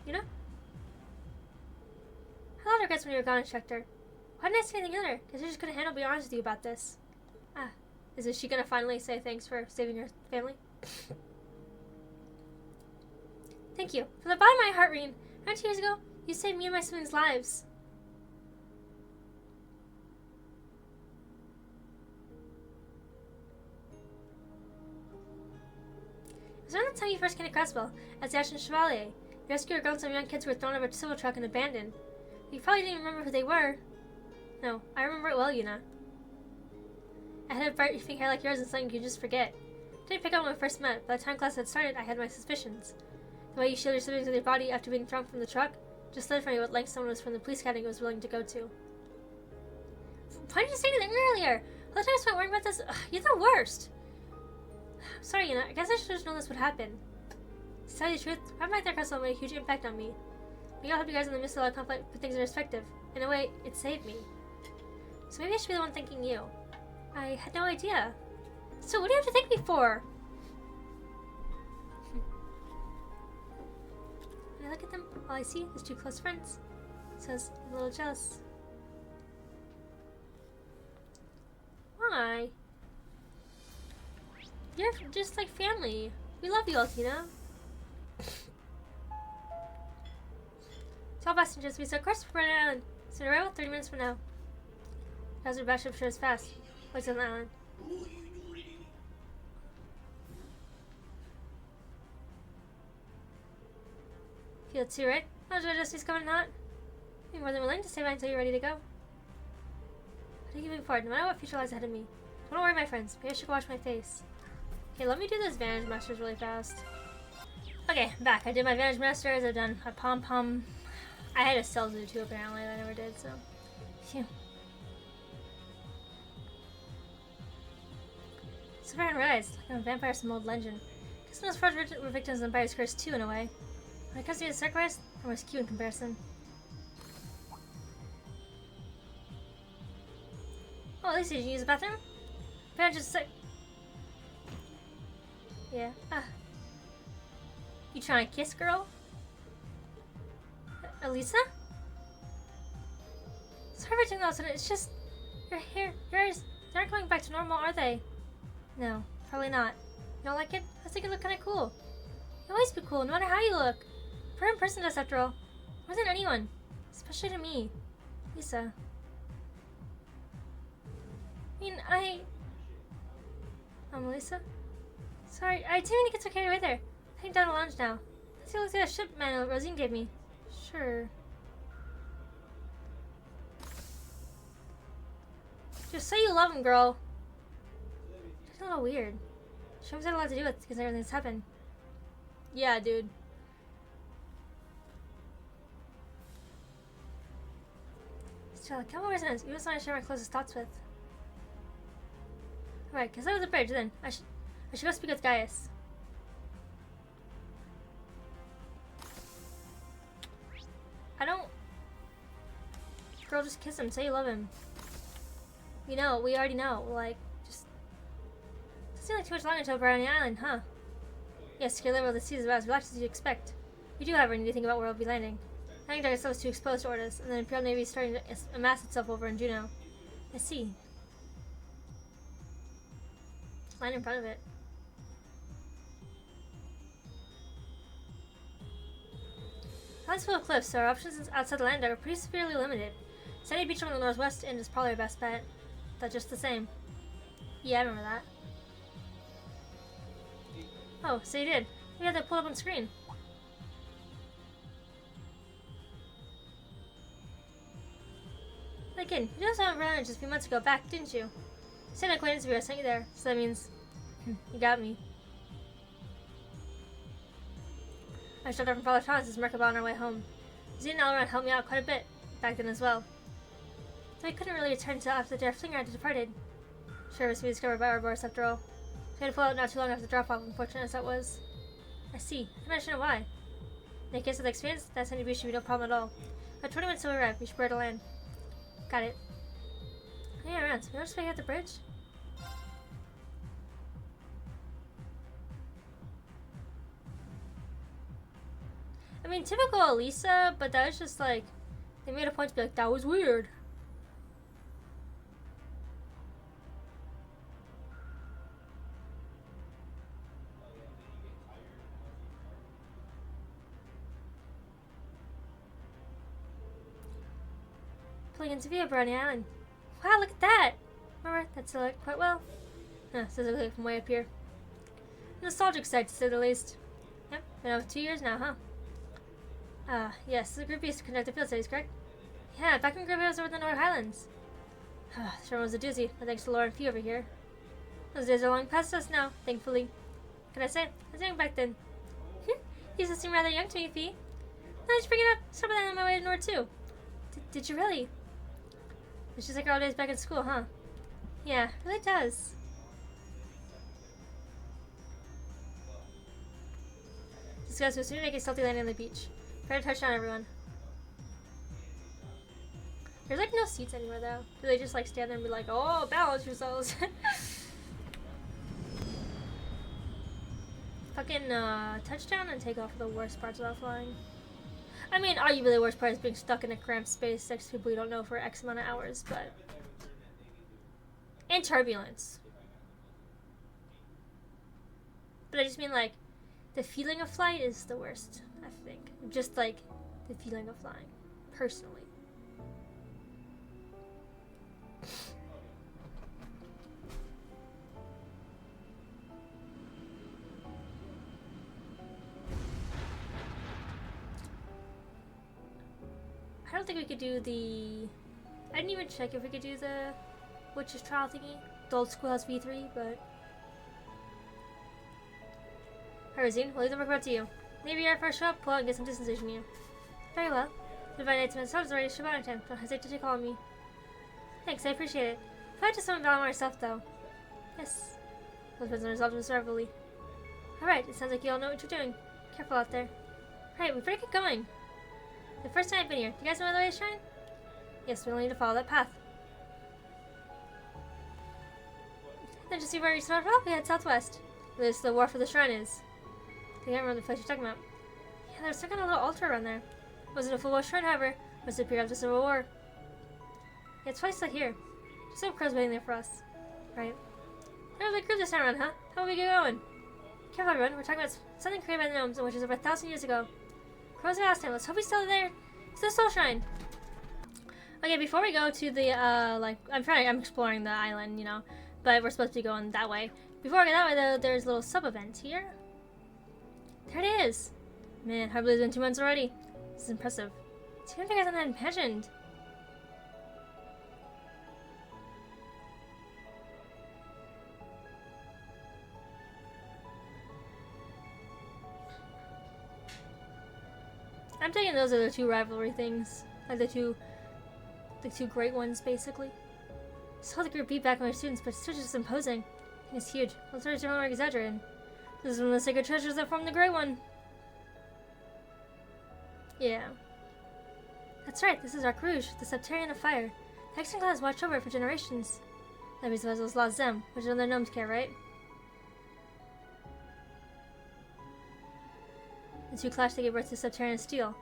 You know? How long regrets when you were gone, instructor? Why didn't I say anything other? Because I just couldn't handle being honest with you about this. Ah, is she gonna finally say thanks for saving your family? Thank you. From the bottom of my heart, Reen. 2 years ago, you saved me and my siblings' lives. It was around the time you first came to Cresswell, as the Ashen Chevalier. You rescued or grown some young kids who were thrown over a civil truck and abandoned. You probably didn't even remember who they were. No, I remember it well, Yuna. I had a bright pink hair like yours and something you could just forget. Didn't pick up when we first met. By the time class had started, I had my suspicions. The way you shielded your siblings with your body after being thrown from the truck just led for me what length someone was from the police academy was willing to go to. Why didn't you say anything earlier? All the time I spent worrying about this, you're the worst. I'm sorry, Yuna. I guess I should have known this would happen. To tell you the truth, having my third Cresswell made a huge impact on me. Maybe I'll help you guys in the midst of a lot of conflict put things in perspective. In a way, it saved me. So maybe I should be the one thanking you. I had no idea. So what do you have to thank me for? When I look at them, all I see is two close friends. So I'm a little jealous. Why? You're just like family. We love you, Altina. To all passengers, we set course for Brandon Island. Soon arrival 30 minutes from now. Hazard battleship sure is fast. What's on the island? Feel it too, right? Oh, should I just he's coming hot? Be more than willing to stay by until you're ready to go. How do you move forward, no matter what future lies ahead of me? Don't worry, my friends. Maybe I should go wash my face. Okay, let me do those Vantage Masters really fast. Okay, I'm back. I did my Vantage Masters. I've done my pom-pom. I had a still do too, apparently. I never did, so. Phew. So far, realized, like I'm a vampire, some old legend. Guess most first were victims of Vampire's Curse too, in a way. When it comes to the sacrifice, I'm more skewed in comparison. Oh, at least did you use the bathroom? Apparently just sick. Yeah. You trying to kiss, girl? Elisa? Sorry for doing that, it's just your hair, your eyes, they aren't going back to normal, are they? No, probably not. You don't like it? I think you look kind of cool. You always be cool, no matter how you look. A important person does, after all. More than anyone. Especially to me. Lisa. I mean, Melissa? Sorry, I didn't mean to get so carried away there. Heading down the lounge now. Let's see what that ship manual Rosine gave me. Sure. Just say you love him, girl. It's a little weird. Show's had a lot to do with because everything's happened. Yeah, dude. Still, come on, residents. You was someone I share my closest thoughts with. Alright, because I was a bridge then. I should go speak with Gaius. I don't... Girl, just kiss him. Say you love him. You know, we already know. Like, just... Doesn't seem like too much longer until we're on the island, huh? Yes, secure level of the seas is about as relaxed as you'd expect. We do, however, need to think about where we'll be landing. I think Dagger's too exposed to orders, and the Imperial Navy is starting to amass itself over in Juneau. I see. Land in front of it. Island's full of cliffs, so our options outside the land are pretty severely limited. Sandy Beach on the northwest end is probably our best bet. But just the same. Yeah, I remember that. Oh, so you did. We had that pulled up on screen. Like, kid, you just saw around just a few months ago back, didn't you? You said an acquaintance of yours sent you there, so that means you got me. I showed up from Father Thomas's Merkabah on our way home. Zine and Elrond helped me out quite a bit back then as well. Though I couldn't really return until after the Flinger had departed. Sure was to be discovered by Ouroboros after all. We had to pull out not too long after the drop-off, unfortunate as that was. I see. I can understand why. In the case of the experience, that Sandy Beach should be no problem at all. About 20 minutes till we arrive, we should be able to land. Got it. Yeah, around. So we don't just at the bridge? I mean, typical Elisa, but that was just like, they made a point to be like, that was weird. Pulling into view of Brownie Island. Wow, look at that! Remember, that's quite well. Says it like from way up here. Nostalgic sight, to say the least. Yep, been over 2 years now, huh? Yes, the group used to conduct the field studies, correct? Yeah, back when Group was over the North Highlands. Sure was a doozy, but thanks to Laura and Fee over here. Those days are long past us now, thankfully. Can I say? I was young back then. You used to seem rather young to me, Fee. Now that you bring it up, some of that on my way to North too. Did you really? It's just like our old days back in school, huh? Yeah, it really does. Discuss, we'll soon make a stealthy landing on the beach. Try to touch down, everyone. There's like no seats anywhere though. Do they just like stand there and be like, oh, balance yourselves? Fucking touchdown and take off are the worst parts about flying. I mean, arguably the worst part is being stuck in a cramped space next to people you don't know for X amount of hours, but... And turbulence. But I just mean like, the feeling of flight is the worst, I think. Just like, the feeling of flying. Personally. I don't think we could do the... I didn't even check if we could do the Witch's Trial thingy. The old Schoolhouse V3, but... Alright, Rosine, we'll leave the work out to you. Maybe you're first show up, pull out and get some distance from you. Very well. The Divine Knight's men are ready to ship out in time. Don't hesitate to call me. Thanks, I appreciate it. If I had to summon Valor myself, though. Yes. Those ones are resolved miserably. Alright, it sounds like you all know what you're doing. Careful out there. Alright, we better get going. The first time I've been here, do you guys know where the way to shrine? Yes, we only need to follow that path. Then to see where we start off, we head southwest. This is the wharf where the shrine is. I can't remember the place you're talking about. Yeah, there's some kind of little altar around there. It wasn't a full shrine, however. It must appear after the Civil War. Yeah, it's twice like here. Just some crows waiting there for us. Right. There's a big group this time around, huh? How will we get going? Careful, everyone. We're talking about something created by the gnomes, which is over 1,000 years ago. Crows are last time. Let's hope he's still there. It's the Soul Shrine. Okay, before we go to the, I'm exploring the island, you know, but we're supposed to be going that way. Before I go that way, though, there's a little sub-event here. There it is. Man, I believe it's been 2 months already. This is impressive. It's even bigger than I imagined. I'm taking those are the two rivalry things. Like the two great ones, basically. I saw the group beat back on my students, but it's just imposing. I think it's huge. Let's start to more exaggerating. This is one of the sacred treasures that form the Great One. Yeah. That's right, this is Arc Rouge, the Septarian of Fire. The Hexen Clan has watched over it for generations. That means the vessels lost them, which is under gnomes' care, right? The two clashed to give birth to Septarian steel.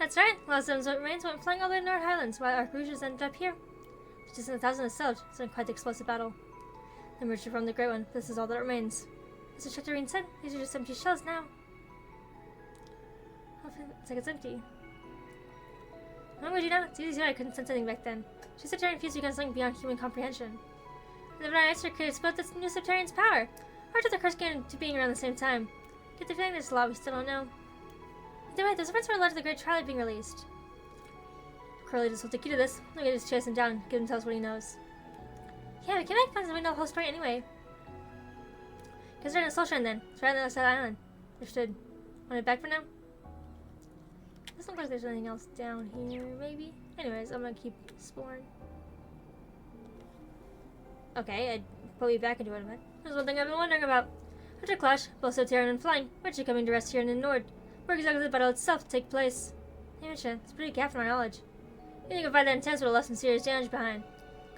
That's right, lost them's what remains went flying all the way to North Highlands, while Arc Rouge has ended up here. Just in 1,000 assault, it's been quite the explosive battle. The merger from the Great One, this is all that remains. As the Shectarine said, these are just empty shells now. It's like it's empty. What would you know? It's easy, I couldn't sense anything back then. She's Septarian fused against something beyond human comprehension. And the Divine Answer could explode this new Septarian's power. Or did the curse get into being around the same time? Get the feeling there's a lot we still don't know. Either way, those events were led to the Great Trial being released. Curly just hold the key to this. Look at just chase him down and give him tell us what he knows. Yeah, we can make plans and we know the whole story anyway. Consider it a Soul Shrine then. It's right on the other side of the island. Understood. Want it back for now? Doesn't look like there's anything else down here, maybe? Anyways, I'm gonna keep exploring. Okay, I'd put me back into it a bit. There's one thing I've been wondering about. After clash, both Septarian and flying, which are coming to rest here in the Nord. Where exactly the battle itself take place? It's a pretty gap in our knowledge. You think if I that intense would have left some serious damage behind.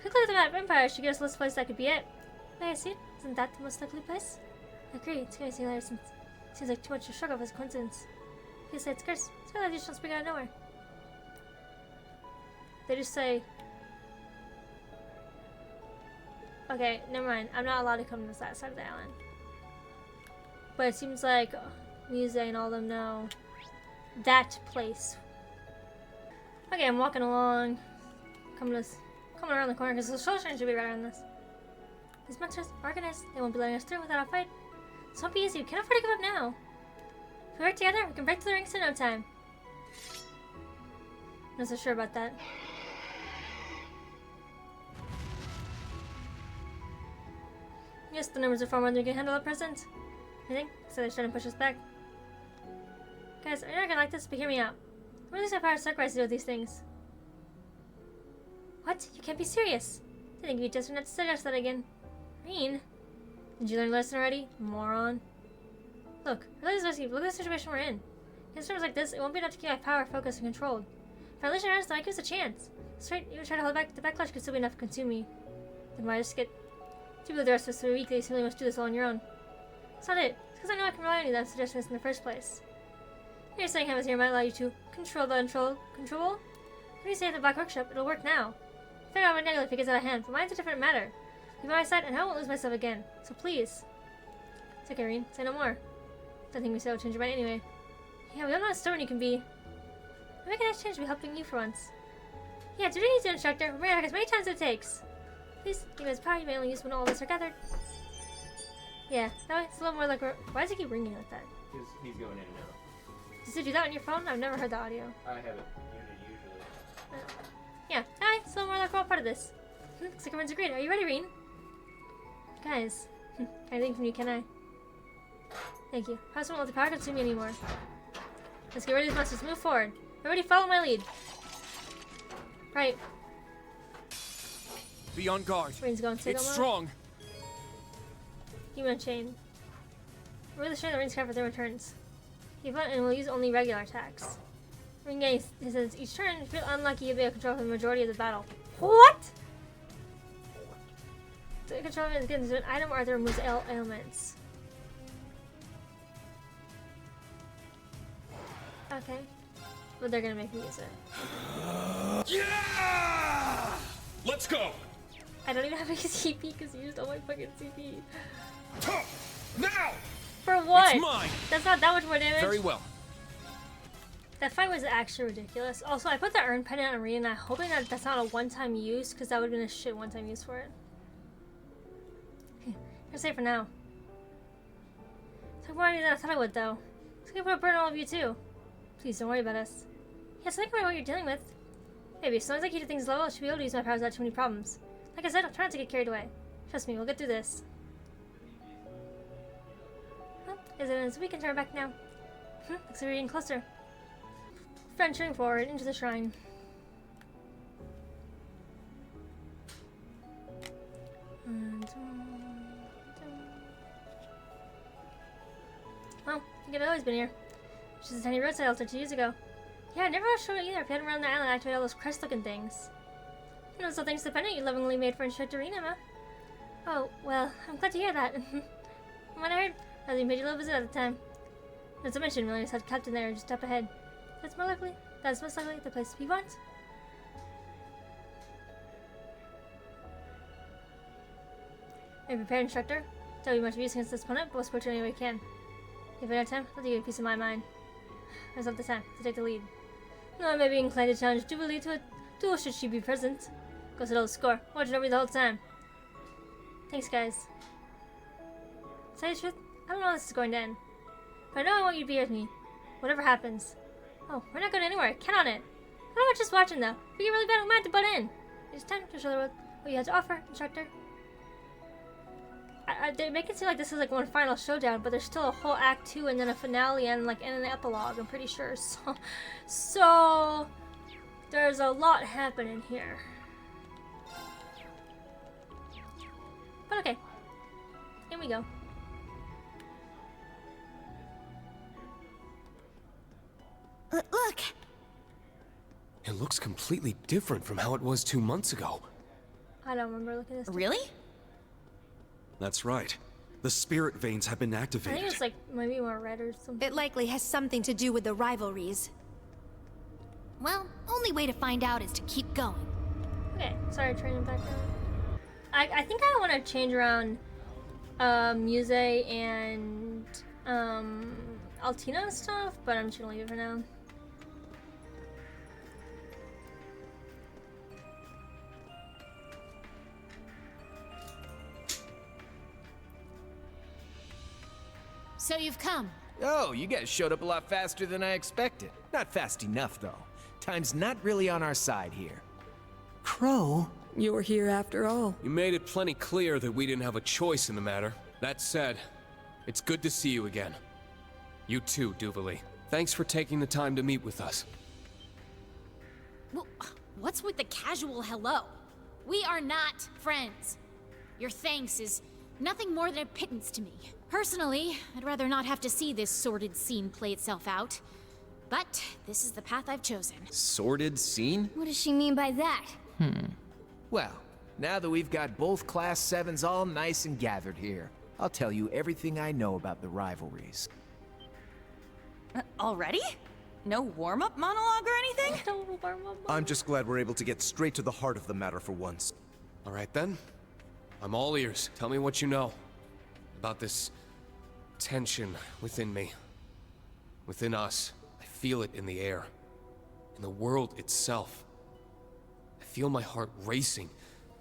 Quick look at the map. Empire should get us a list of places that could be it. May I see it? Isn't that the most likely place? I agree. It's gonna be later since it seems like too much to shrug off as a coincidence. You say it's cursed. It's really like spring out of nowhere. They just say... Okay, never mind. I'm not allowed to come to this side of the island. But it seems like Muse and all of them know that place. Okay, I'm walking along. Coming around the corner because the Soul Shrine should be right around this. These monsters are organized. They won't be letting us through without a fight. This won't be easy. We can't afford to give up now. If we work together, we can break through the rings in no time. I'm not so sure about that. Yes, the numbers are far more than we can handle at present. You think? So they're trying to push us back. Guys, I'm not gonna like this, but hear me out. We're losing our power sacrifice to do with these things. What? You can't be serious. I think you just have to suggest that again. Reen? Did you learn a lesson already? Moron. Look at the situation we're in. In terms like this, it won't be enough to keep my power focused and controlled. If I unleash our hands, that might give us a chance. Straight, even try to hold back. The backlash could still be enough to consume me. Then why just get too big the rest of us so weak that you simply must do this all on your own? That's not it. It's because I know I can rely on you that I'm suggesting this in the first place. You're saying having here might allow you to control the controllable? When you say at the Black Workshop, it'll work now. Figure out what negative if it gets out of hand, but mine's a different matter. Leave my side and I won't lose myself again. So please. It's okay, Rean. Say no more. Don't think we said will change your mind anyway. Yeah, we all know how stubborn you can be. I'm making a nice change to be helping you for once. Yeah, do easy, instructor. We're gonna as many times as it takes. Please, give us power you may only use when all of us are gathered. Yeah, that way it's a little more like why does it keep ringing like that? Because he's going in and out. Does it do that on your phone? I've never heard the audio. I have it muted usually. Yeah, alright, it's a little more like we're all part of this. Looks like everyone's agreed. Are you ready, Rean? Guys, anything from you, can I? Thank you. House won't let the power consume me anymore. Let's get ready to let's just move forward. Everybody follow my lead. Right. Be on guard. Rean's going to It's strong. Human chain. We're really sure that Rean's craft for 3 returns. Keep on and we'll use only regular attacks. Rean gains says each turn, if you feel unlucky, you'll be able to control the majority of the battle. What? The control is given to an item or other removes ailments. Okay. But they're gonna make me use it. Yeah! Let's go. I don't even have any CP because you used all my fucking CP. Now! For what? It's mine. That's not that much more damage. Very well. That fight was actually ridiculous. Also, I put the urn pendant on Rean, and I'm hoping that that's not a one-time use, because that would have been a shit one-time use for it. I'll say for now. Took more money than I thought I would, though. It's gonna burn all of you, too. Please, don't worry about us. Yeah, so think about what you're dealing with. Maybe, as long as I keep things low, I should be able to use my powers without too many problems. Like I said, I'm trying not to get carried away. Trust me, we'll get through this. Well, as we can turn back now. Looks like we're getting closer. Venturing forward into the shrine. Well, I think I've always been here. Which is a tiny roadside altar 2 years ago. Yeah, I never would have shown it either if you hadn't run the island and activated all those crest-looking things. You know, so thanks to Penny you lovingly made for Instructor Rean, Emma. Oh, well, I'm glad to hear that. From what I heard, I was paid you a little visit at the time. Not to mention, Williams had captain there just up ahead. That's most likely the place we want. Are you prepared, Instructor? Don't be much use against this opponent, but we'll support you any way we can. If we have time, I'll give you a piece of my mind. There's not the time to take the lead. No, I may be inclined to challenge Jubilee to a duel should she be present. Goes to the score. Watching over you the whole time. Thanks, guys. To tell you the truth, I don't know how this is going to end. But I know I want you to be here with me. Whatever happens. Oh, we're not going anywhere. Count on it. I don't want just watching, though. If we get really bad, we might have to butt in. It's time to show the world what you have to offer, Instructor. They make it seem like this is like one final showdown, but there's still a whole Act 2 and then a finale and an epilogue, I'm pretty sure. So there's a lot happening here. But okay. Here we go. Look! It looks completely different from how it was 2 months ago. I don't remember looking at this. Really? That's right. The spirit veins have been I activated. think it's like maybe more red or something. It likely has something to do with the rivalries. Well, only way to find out is to keep going. Okay, sorry, training background. I think I want to change around Muse and Altina and stuff, but I'm just gonna leave it for now. So you've come. Oh, you guys showed up a lot faster than I expected. Not fast enough, though. Time's not really on our side here. Crow, you're here after all. You made it plenty clear that we didn't have a choice in the matter. That said, it's good to see you again. You too, Duvalie. Thanks for taking the time to meet with us. Well, what's with the casual hello? We are not friends. Your thanks is nothing more than a pittance to me. Personally, I'd rather not have to see this sordid scene play itself out. But this is the path I've chosen. Sordid scene? What does she mean by that? Well, now that we've got both Class 7s all nice and gathered here, I'll tell you everything I know about the rivalries. Already? No warm-up monologue or anything? I'm just glad we're able to get straight to the heart of the matter for once. All right then. I'm all ears. Tell me what you know about this tension within me. Within us. I feel it in the air. In the world itself. I feel my heart racing,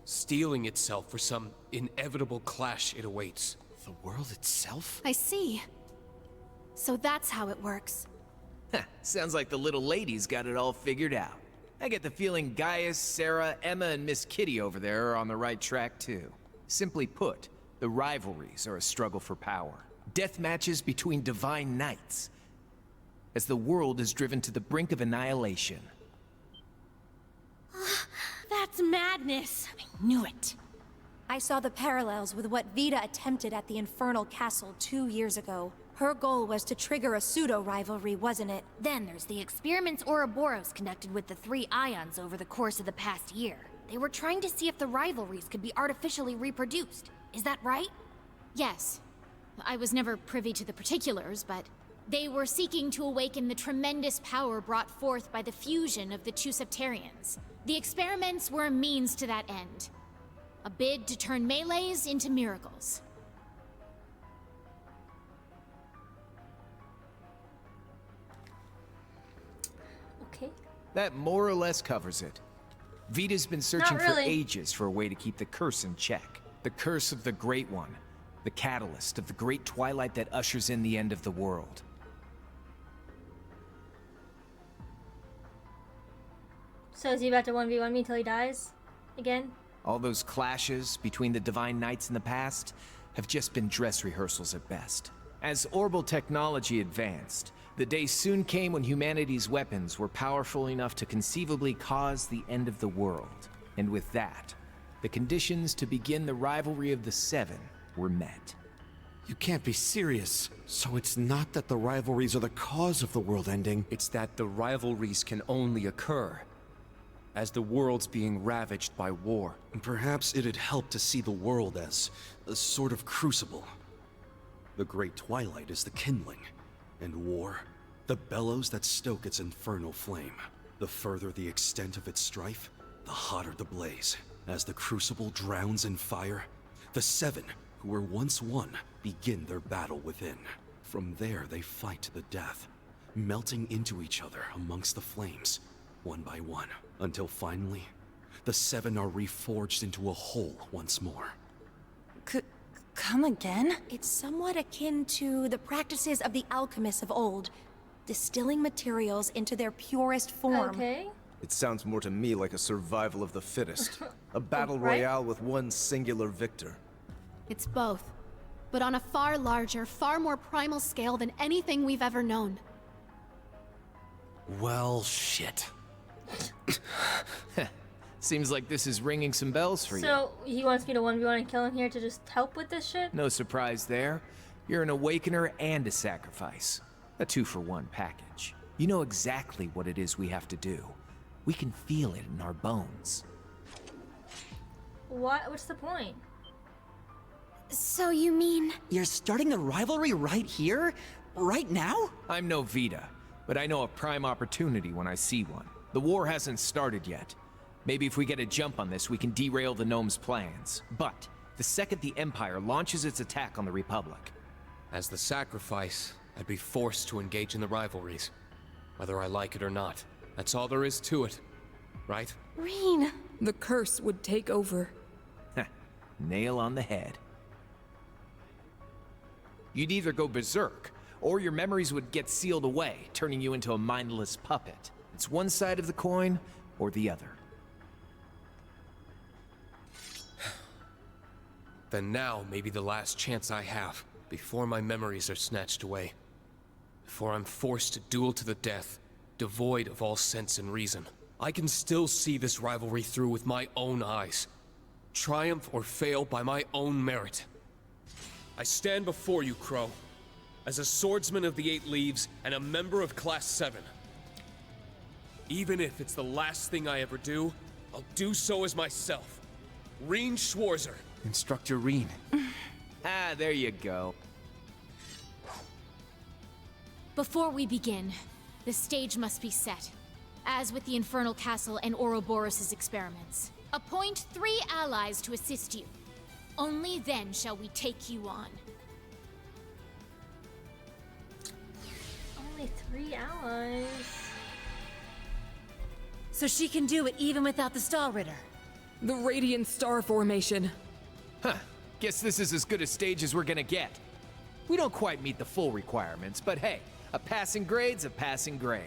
steeling itself for some inevitable clash it awaits. The world itself? I see. So that's how it works. Sounds like the little lady's got it all figured out. I get the feeling Gaius, Sarah, Emma, and Miss Kitty over there are on the right track too. Simply put, the rivalries are a struggle for power. Death matches between divine knights. As the world is driven to the brink of annihilation. That's madness. I knew it. I saw the parallels with what Vita attempted at the Infernal Castle 2 years ago. Her goal was to trigger a pseudo-rivalry, wasn't it? Then there's the experiments Ouroboros conducted with the 3 ions over the course of the past year. They were trying to see if the rivalries could be artificially reproduced. Is that right? Yes. I was never privy to the particulars, but they were seeking to awaken the tremendous power brought forth by the fusion of the two septarians. The experiments were a means to that end. A bid to turn melees into miracles. Okay. That more or less covers it. Vita's been searching Not really. for ages for a way to keep the curse in check. The curse of the Great One. The catalyst of the great twilight that ushers in the end of the world. So is he about to 1v1 me until he dies? Again? All those clashes between the Divine Knights in the past have just been dress rehearsals at best. As Orbal technology advanced, the day soon came when humanity's weapons were powerful enough to conceivably cause the end of the world. And with that, the conditions to begin the rivalry of the Seven were met. You can't be serious. So it's not that the rivalries are the cause of the world ending. It's that the rivalries can only occur as the world's being ravaged by war. Perhaps it'd help to see the world as a sort of crucible. The Great Twilight is the kindling, and war, the bellows that stoke its infernal flame. The further the extent of its strife, the hotter the blaze. As the crucible drowns in fire, the Seven, who were once one, begin their battle within. From there they fight to the death, melting into each other amongst the flames, one by one, until finally, the Seven are reforged into a whole once more. Come again? It's somewhat akin to the practices of the alchemists of old, distilling materials into their purest form. Okay. It sounds more to me like a survival of the fittest. A battle Right? royale with one singular victor. It's both, but on a far larger, far more primal scale than anything we've ever known. Well, shit. Seems like this is ringing some bells for you. So he wants me to 1v1 and kill him here to just help with this shit? No surprise there. You're an awakener and a sacrifice. A 2-for-1 package. You know exactly what it is we have to do. We can feel it in our bones. What? What's the point? So you mean... You're starting the rivalry right here? Right now? I'm no Vita, but I know a prime opportunity when I see one. The war hasn't started yet. Maybe if we get a jump on this, we can derail the Gnome's plans. But the second the Empire launches its attack on the Republic... As the sacrifice, I'd be forced to engage in the rivalries. Whether I like it or not. That's all there is to it. Right? Reen! The curse would take over. Nail on the head. You'd either go berserk, or your memories would get sealed away, turning you into a mindless puppet. It's one side of the coin, or the other. Then now may be the last chance I have, before my memories are snatched away. Before I'm forced to duel to the death, devoid of all sense and reason. I can still see this rivalry through with my own eyes. Triumph or fail by my own merit. I stand before you, Crow, as a swordsman of the 8 Leaves and a member of Class 7. Even if it's the last thing I ever do, I'll do so as myself. Reen Schwarzer. Instructor Reen. Ah, there you go. Before we begin, the stage must be set. As with the Infernal Castle and Ouroboros' experiments. Appoint 3 allies to assist you. Only then shall we take you on. Only 3 allies. So she can do it even without the Star Ritter. The Radiant Star Formation. Huh. Guess this is as good a stage as we're gonna get. We don't quite meet the full requirements, but hey, a passing grade's a passing grade.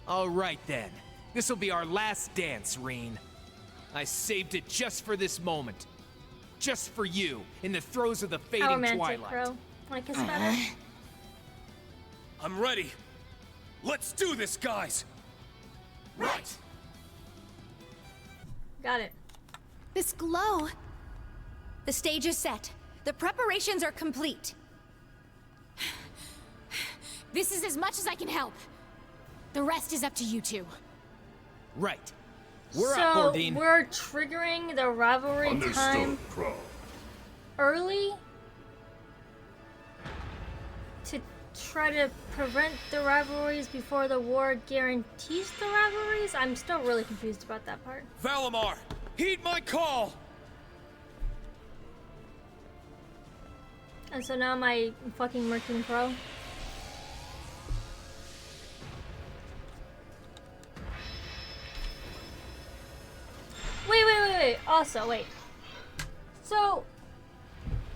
All right then. This'll be our last dance, Reen. I saved it just for this moment. Just for you, in the throes of the How fading romantic, twilight. bro. Like kiss better? I'm ready. Let's do this, guys. Right. Got it. This glow. The stage is set. The preparations are complete. This is as much as I can help. The rest is up to you two. Right. We're so up, Bordine. We're triggering the rivalry time early to try to prevent the rivalries before the war guarantees the rivalries? I'm still really confused about that part. Valimar, heed my call. And so now my fucking Merkin Pro. Wait. Also, wait. So,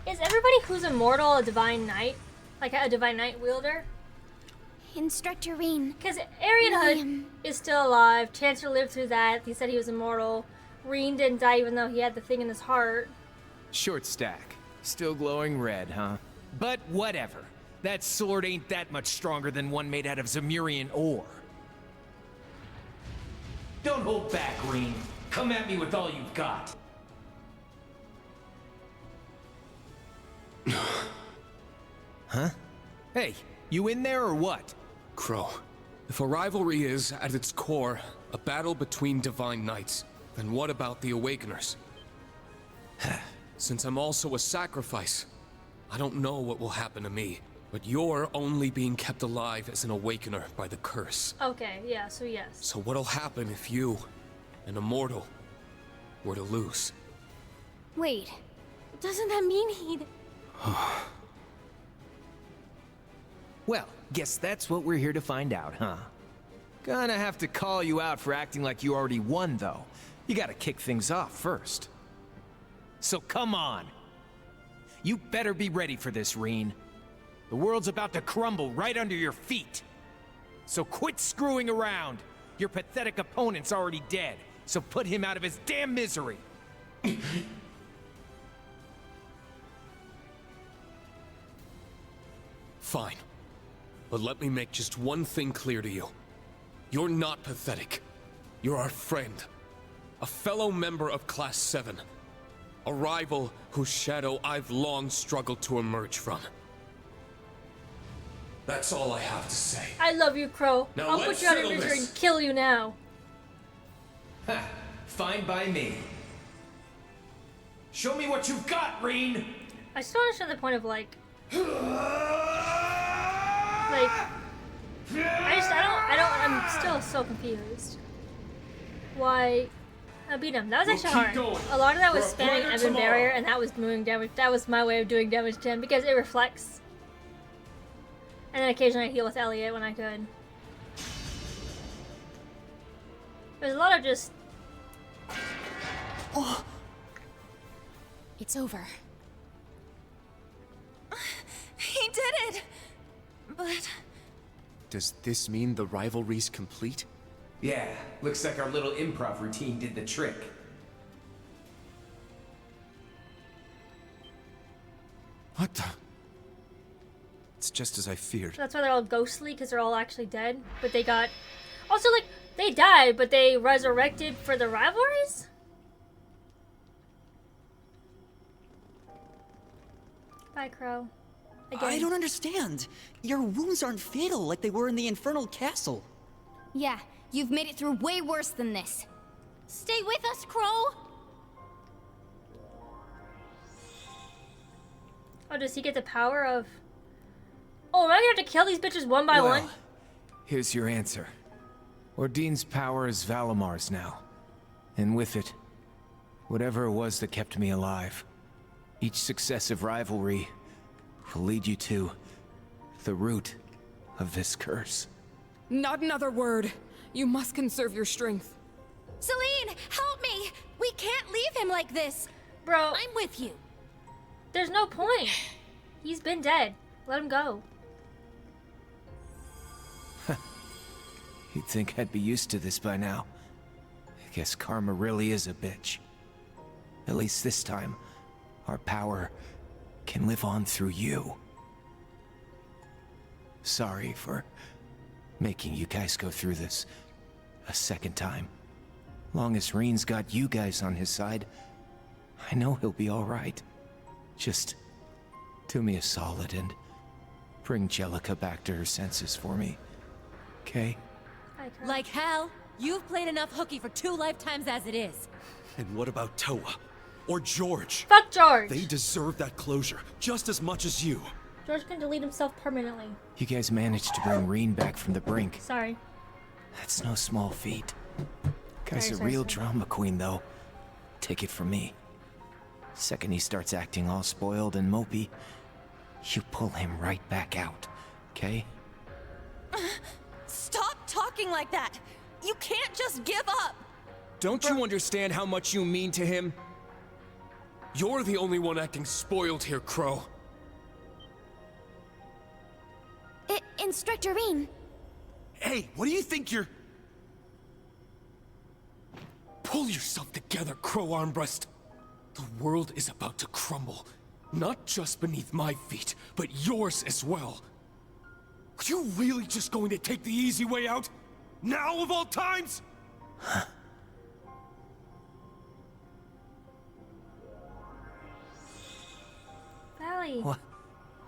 is everybody who's immortal a Divine Knight? Like a Divine Knight wielder? Instructor Reen. Because Arian Hood is still alive. Chancellor lived through that. He said he was immortal. Reen didn't die even though he had the thing in his heart. Short stack. Still glowing red, huh? But whatever. That sword ain't that much stronger than one made out of Zemurian ore. Don't hold back, Reen. Come at me with all you've got. Huh? Hey, you in there or what? Crow, if a rivalry is, at its core, a battle between divine knights, then what about the Awakeners? Since I'm also a sacrifice, I don't know what will happen to me, but you're only being kept alive as an Awakener by the curse. Okay, yeah, so yes. So what'll happen if you, an immortal, were to lose? Wait, doesn't that mean he'd... Well, guess that's what we're here to find out, huh? Gonna have to call you out for acting like you already won, though. You gotta kick things off first. So come on. You better be ready for this, Reen. The world's about to crumble right under your feet. So quit screwing around. Your pathetic opponent's already dead, so put him out of his damn misery. Fine. But let me make just one thing clear to you. You're not pathetic. You're our friend. A fellow member of Class 7. A rival whose shadow I've long struggled to emerge from. That's all I have to say. I love you, Crow. Now I'll let's put you out of settle misery this. and kill you now. Ha! Fine by me. Show me what you've got, Reen! I still don't understand the point of I I'm still so confused. Why I beat him. That was actually hard. A lot of that was spamming Evan Barrier, and that was doing damage. That was my way of doing damage to him because it reflects. And then occasionally I'd heal with Elliot when I could. There's a lot of just... Oh. It's over. He did it! But... Does this mean the rivalry's complete? Yeah, looks like our little improv routine did the trick. What the? It's just as I feared. That's why they're all ghostly, because they're all actually dead. But they got... Also, they died, but they resurrected for the rivalries? Bye, Crow. Again. I don't understand. Your wounds aren't fatal like they were in the Infernal Castle. Yeah, you've made it through way worse than this. Stay with us, Crow! Oh, does he get the power of... Oh, am I gonna have to kill these bitches one by one? Here's your answer. Ordine's power is Valamar's now. And with it, whatever it was that kept me alive. Each successive rivalry will lead you to the root of this curse. Not another word. You must conserve your strength. Celine, help me! We can't leave him like this! Bro, I'm with you. there's no point. He's been dead. Let him go. You'd think I'd be used to this by now. I guess karma really is a bitch. At least this time, our power can live on through you. Sorry for making you guys go through this a second time. Long as Reen's got you guys on his side, I know he'll be all right. Just do me a solid and bring Jellica back to her senses for me, okay? Like hell? You've played enough hooky for 2 lifetimes as it is. And what about Toa? Or George? Fuck George! They deserve that closure just as much as you. George can delete himself permanently. You guys managed to bring Reen back from the brink. Sorry. That's no small feat. Guy's Sorry, a sorry, real sorry. drama queen, though. Take it from me. Second he starts acting all spoiled and mopey, you pull him right back out, okay? Stop talking like that! You can't just give up! Don't you understand how much you mean to him? You're the only one acting spoiled here, Crow. Instructor Reen. Hey, what do you think you're... Pull yourself together, Crow Armbrust. The world is about to crumble. Not just beneath my feet, but yours as well. Are you really just going to take the easy way out? Now of all times? Valley.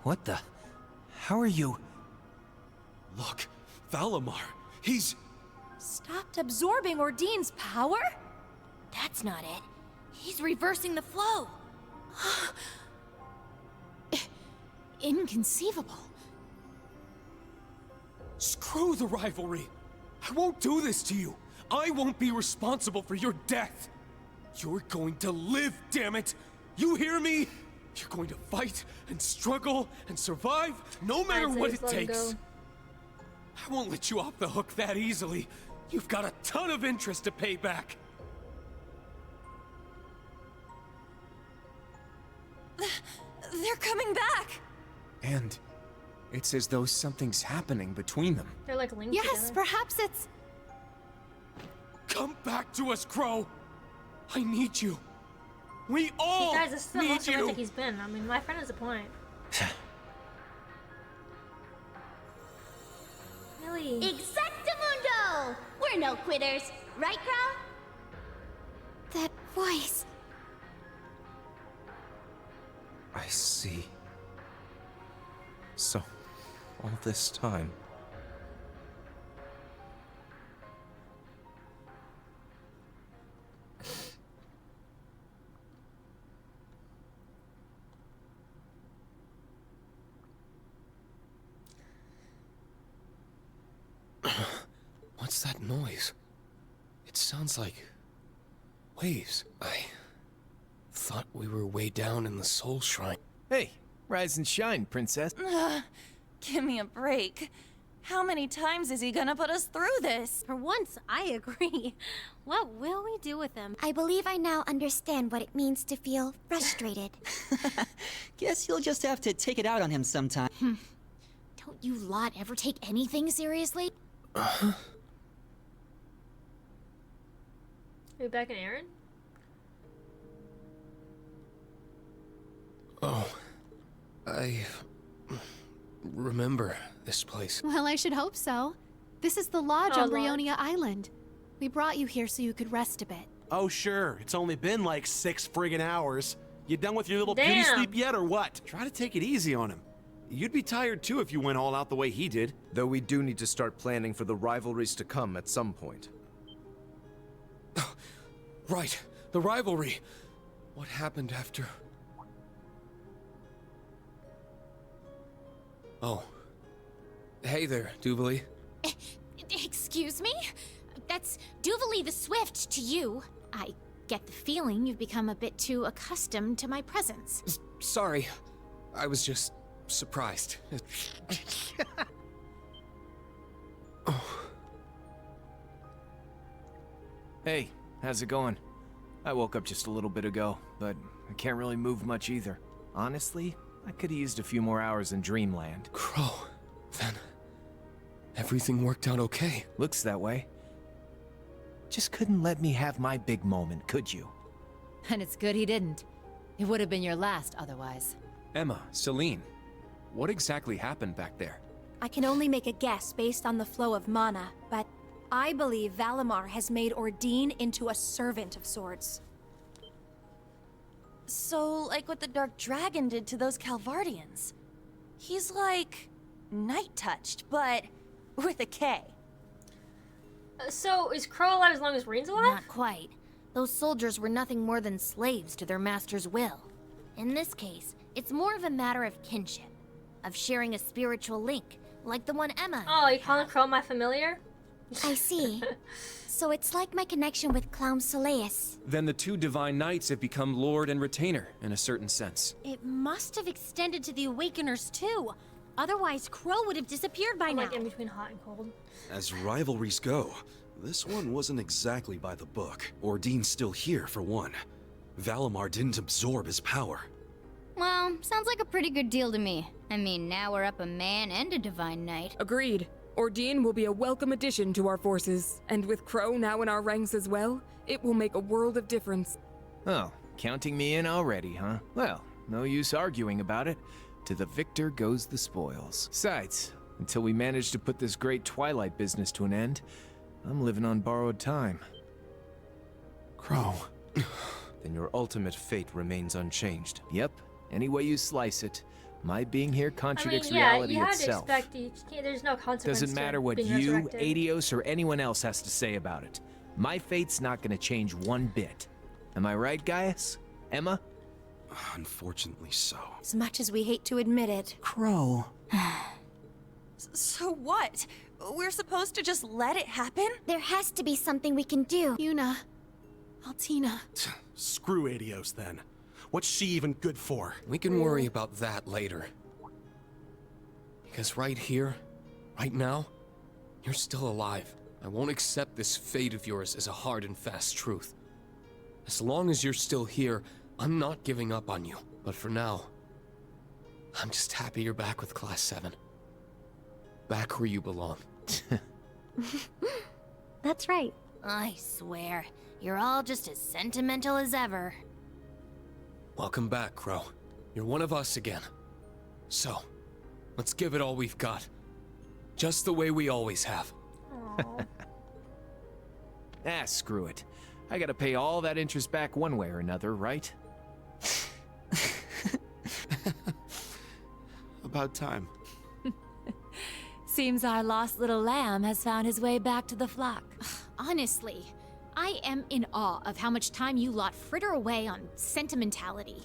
What the? How are you? Look, Valamar, he's... Stopped absorbing Ordine's power? That's not it. He's reversing the flow. Inconceivable. Screw the rivalry. I won't do this to you. I won't be responsible for your death. You're going to live, damn it! You hear me? You're going to fight and struggle and survive no matter I'd say what just it let him takes. go. I won't let you off the hook that easily. You've got a ton of interest to pay back. They're coming back! And it's as though something's happening between them. They're like linked Yes, together. perhaps it's... Come back to us, Crow. I need you. We See, all guys, this is the need most you. romantic he's been. I mean, my friend has a point. Really? Exactamundo! We're no quitters, right, Crow? That voice. I see. So, all this time... What's that noise? It sounds like waves. I thought we were way down in the Soul Shrine. Hey, rise and shine, princess. Give me a break. How many times is he gonna put us through this? For once, I agree. What will we do with him? I believe I now understand what it means to feel frustrated. Guess you'll just have to take it out on him sometime. Don't you lot ever take anything seriously? Are we back in Aaron? Oh, I remember this place. Well, I should hope so. This is the lodge Oh, on lodge. Brionia Island. We brought you here so you could rest a bit. Oh, sure. It's only been like 6 friggin' hours. You done with your little beauty Damn. sleep yet, or what? Try to take it easy on him. You'd be tired too if you went all out the way he did. Though we do need to start planning for the rivalries to come at some point. Right, the rivalry. What happened after... Oh. Hey there, Duvalie. Excuse me? That's Duvalie the Swift to you. I get the feeling you've become a bit too accustomed to my presence. Sorry. I was just surprised. Hey, how's it going? I woke up just a little bit ago, but I can't really move much either. Honestly, I could have used a few more hours in Dreamland. Crow, then everything worked out okay. Looks that way. Just couldn't let me have my big moment, could you? And it's good he didn't. It would have been your last otherwise. Emma, Celine, what exactly happened back there? I can only make a guess based on the flow of mana, but I believe Valimar has made Ordine into a servant of sorts. So, like what the Dark Dragon did to those Calvardians. He's like... night-touched, but with a K. So, is Crow alive as long as Reen's alive? Not quite. Those soldiers were nothing more than slaves to their master's will. In this case, it's more of a matter of kinship. Of sharing a spiritual link, like the one Emma... Oh, you calling Crow my familiar? I see. So it's like my connection with Clown Soleus. Then the two Divine Knights have become Lord and Retainer, in a certain sense. It must have extended to the Awakeners too. Otherwise, Crow would have disappeared by now. Like in between hot and cold. As rivalries go, this one wasn't exactly by the book. Ordine's still here, for one. Valimar didn't absorb his power. Well, sounds like a pretty good deal to me. I mean, now we're up a man and a Divine Knight. Agreed. Ordine will be a welcome addition to our forces, and with Crow now in our ranks as well, it will make a world of difference. Oh, counting me in already, huh? Well, no use arguing about it. To the victor goes the spoils. Besides, until we manage to put this great Twilight business to an end, I'm living on borrowed time. Crow. Then your ultimate fate remains unchanged. Yep, any way you slice it. My being here contradicts yeah, reality you had itself. to expect there's no consequence. Doesn't matter what being you, resurrected. Adios, or anyone else has to say about it. My fate's not gonna change one bit. Am I right, Gaius? Emma? Unfortunately so. As much as we hate to admit it. Crow. So what? We're supposed to just let it happen? There has to be something we can do. Yuna. Altina. Screw Adios then. What's she even good for? We can worry about that later. Because right here, right now, you're still alive. I won't accept this fate of yours as a hard and fast truth. As long as you're still here, I'm not giving up on you. But for now, I'm just happy you're back with Class 7. Back where you belong. That's right. I swear, you're all just as sentimental as ever. Welcome back, Crow. You're one of us again. So, let's give it all we've got. Just the way we always have. Screw it. I gotta pay all that interest back one way or another, right? About time. Seems our lost little lamb has found his way back to the flock. Honestly, I am in awe of how much time you lot fritter away on sentimentality.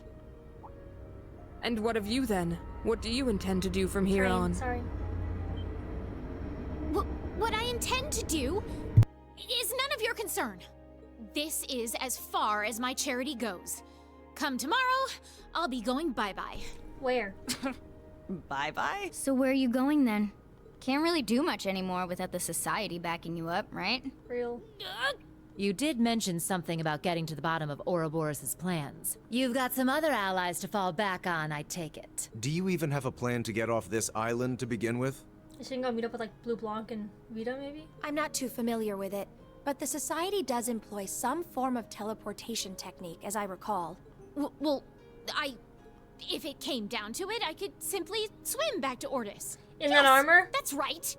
And what of you then? What do you intend to do from here on? Sorry. What I intend to do is none of your concern. This is as far as my charity goes. Come tomorrow, I'll be going bye-bye. Where? Bye-bye? So where are you going then? Can't really do much anymore without the society backing you up, right? Real. You did mention something about getting to the bottom of Ouroboros' plans. You've got some other allies to fall back on, I take it. Do you even have a plan to get off this island to begin with? Is she gonna go meet up with like Blue Blanc and Vita maybe? I'm not too familiar with it, but the Society does employ some form of teleportation technique, as I recall. Well, if it came down to it, I could simply swim back to Ortis. In that armor? That's right.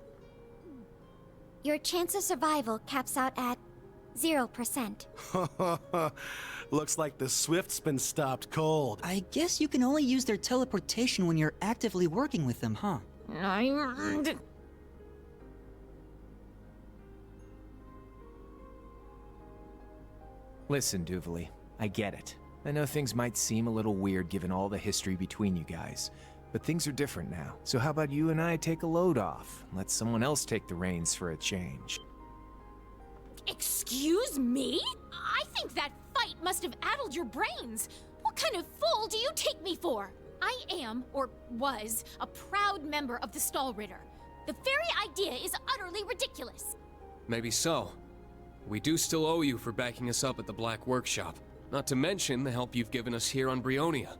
Your chance of survival caps out at 0%. Looks like the Swift's been stopped cold. I guess you can only use their teleportation when you're actively working with them, huh? Listen, Duvali, I get it. I know things might seem a little weird given all the history between you guys, but things are different now. So how about you and I take a load off? Let someone else take the reins for a change. Excuse me? I think that fight must have addled your brains. What kind of fool do you take me for? I am, or was, a proud member of the Stallritter. The very idea is utterly ridiculous. Maybe so. We do still owe you for backing us up at the Black Workshop. Not to mention the help you've given us here on Brionia.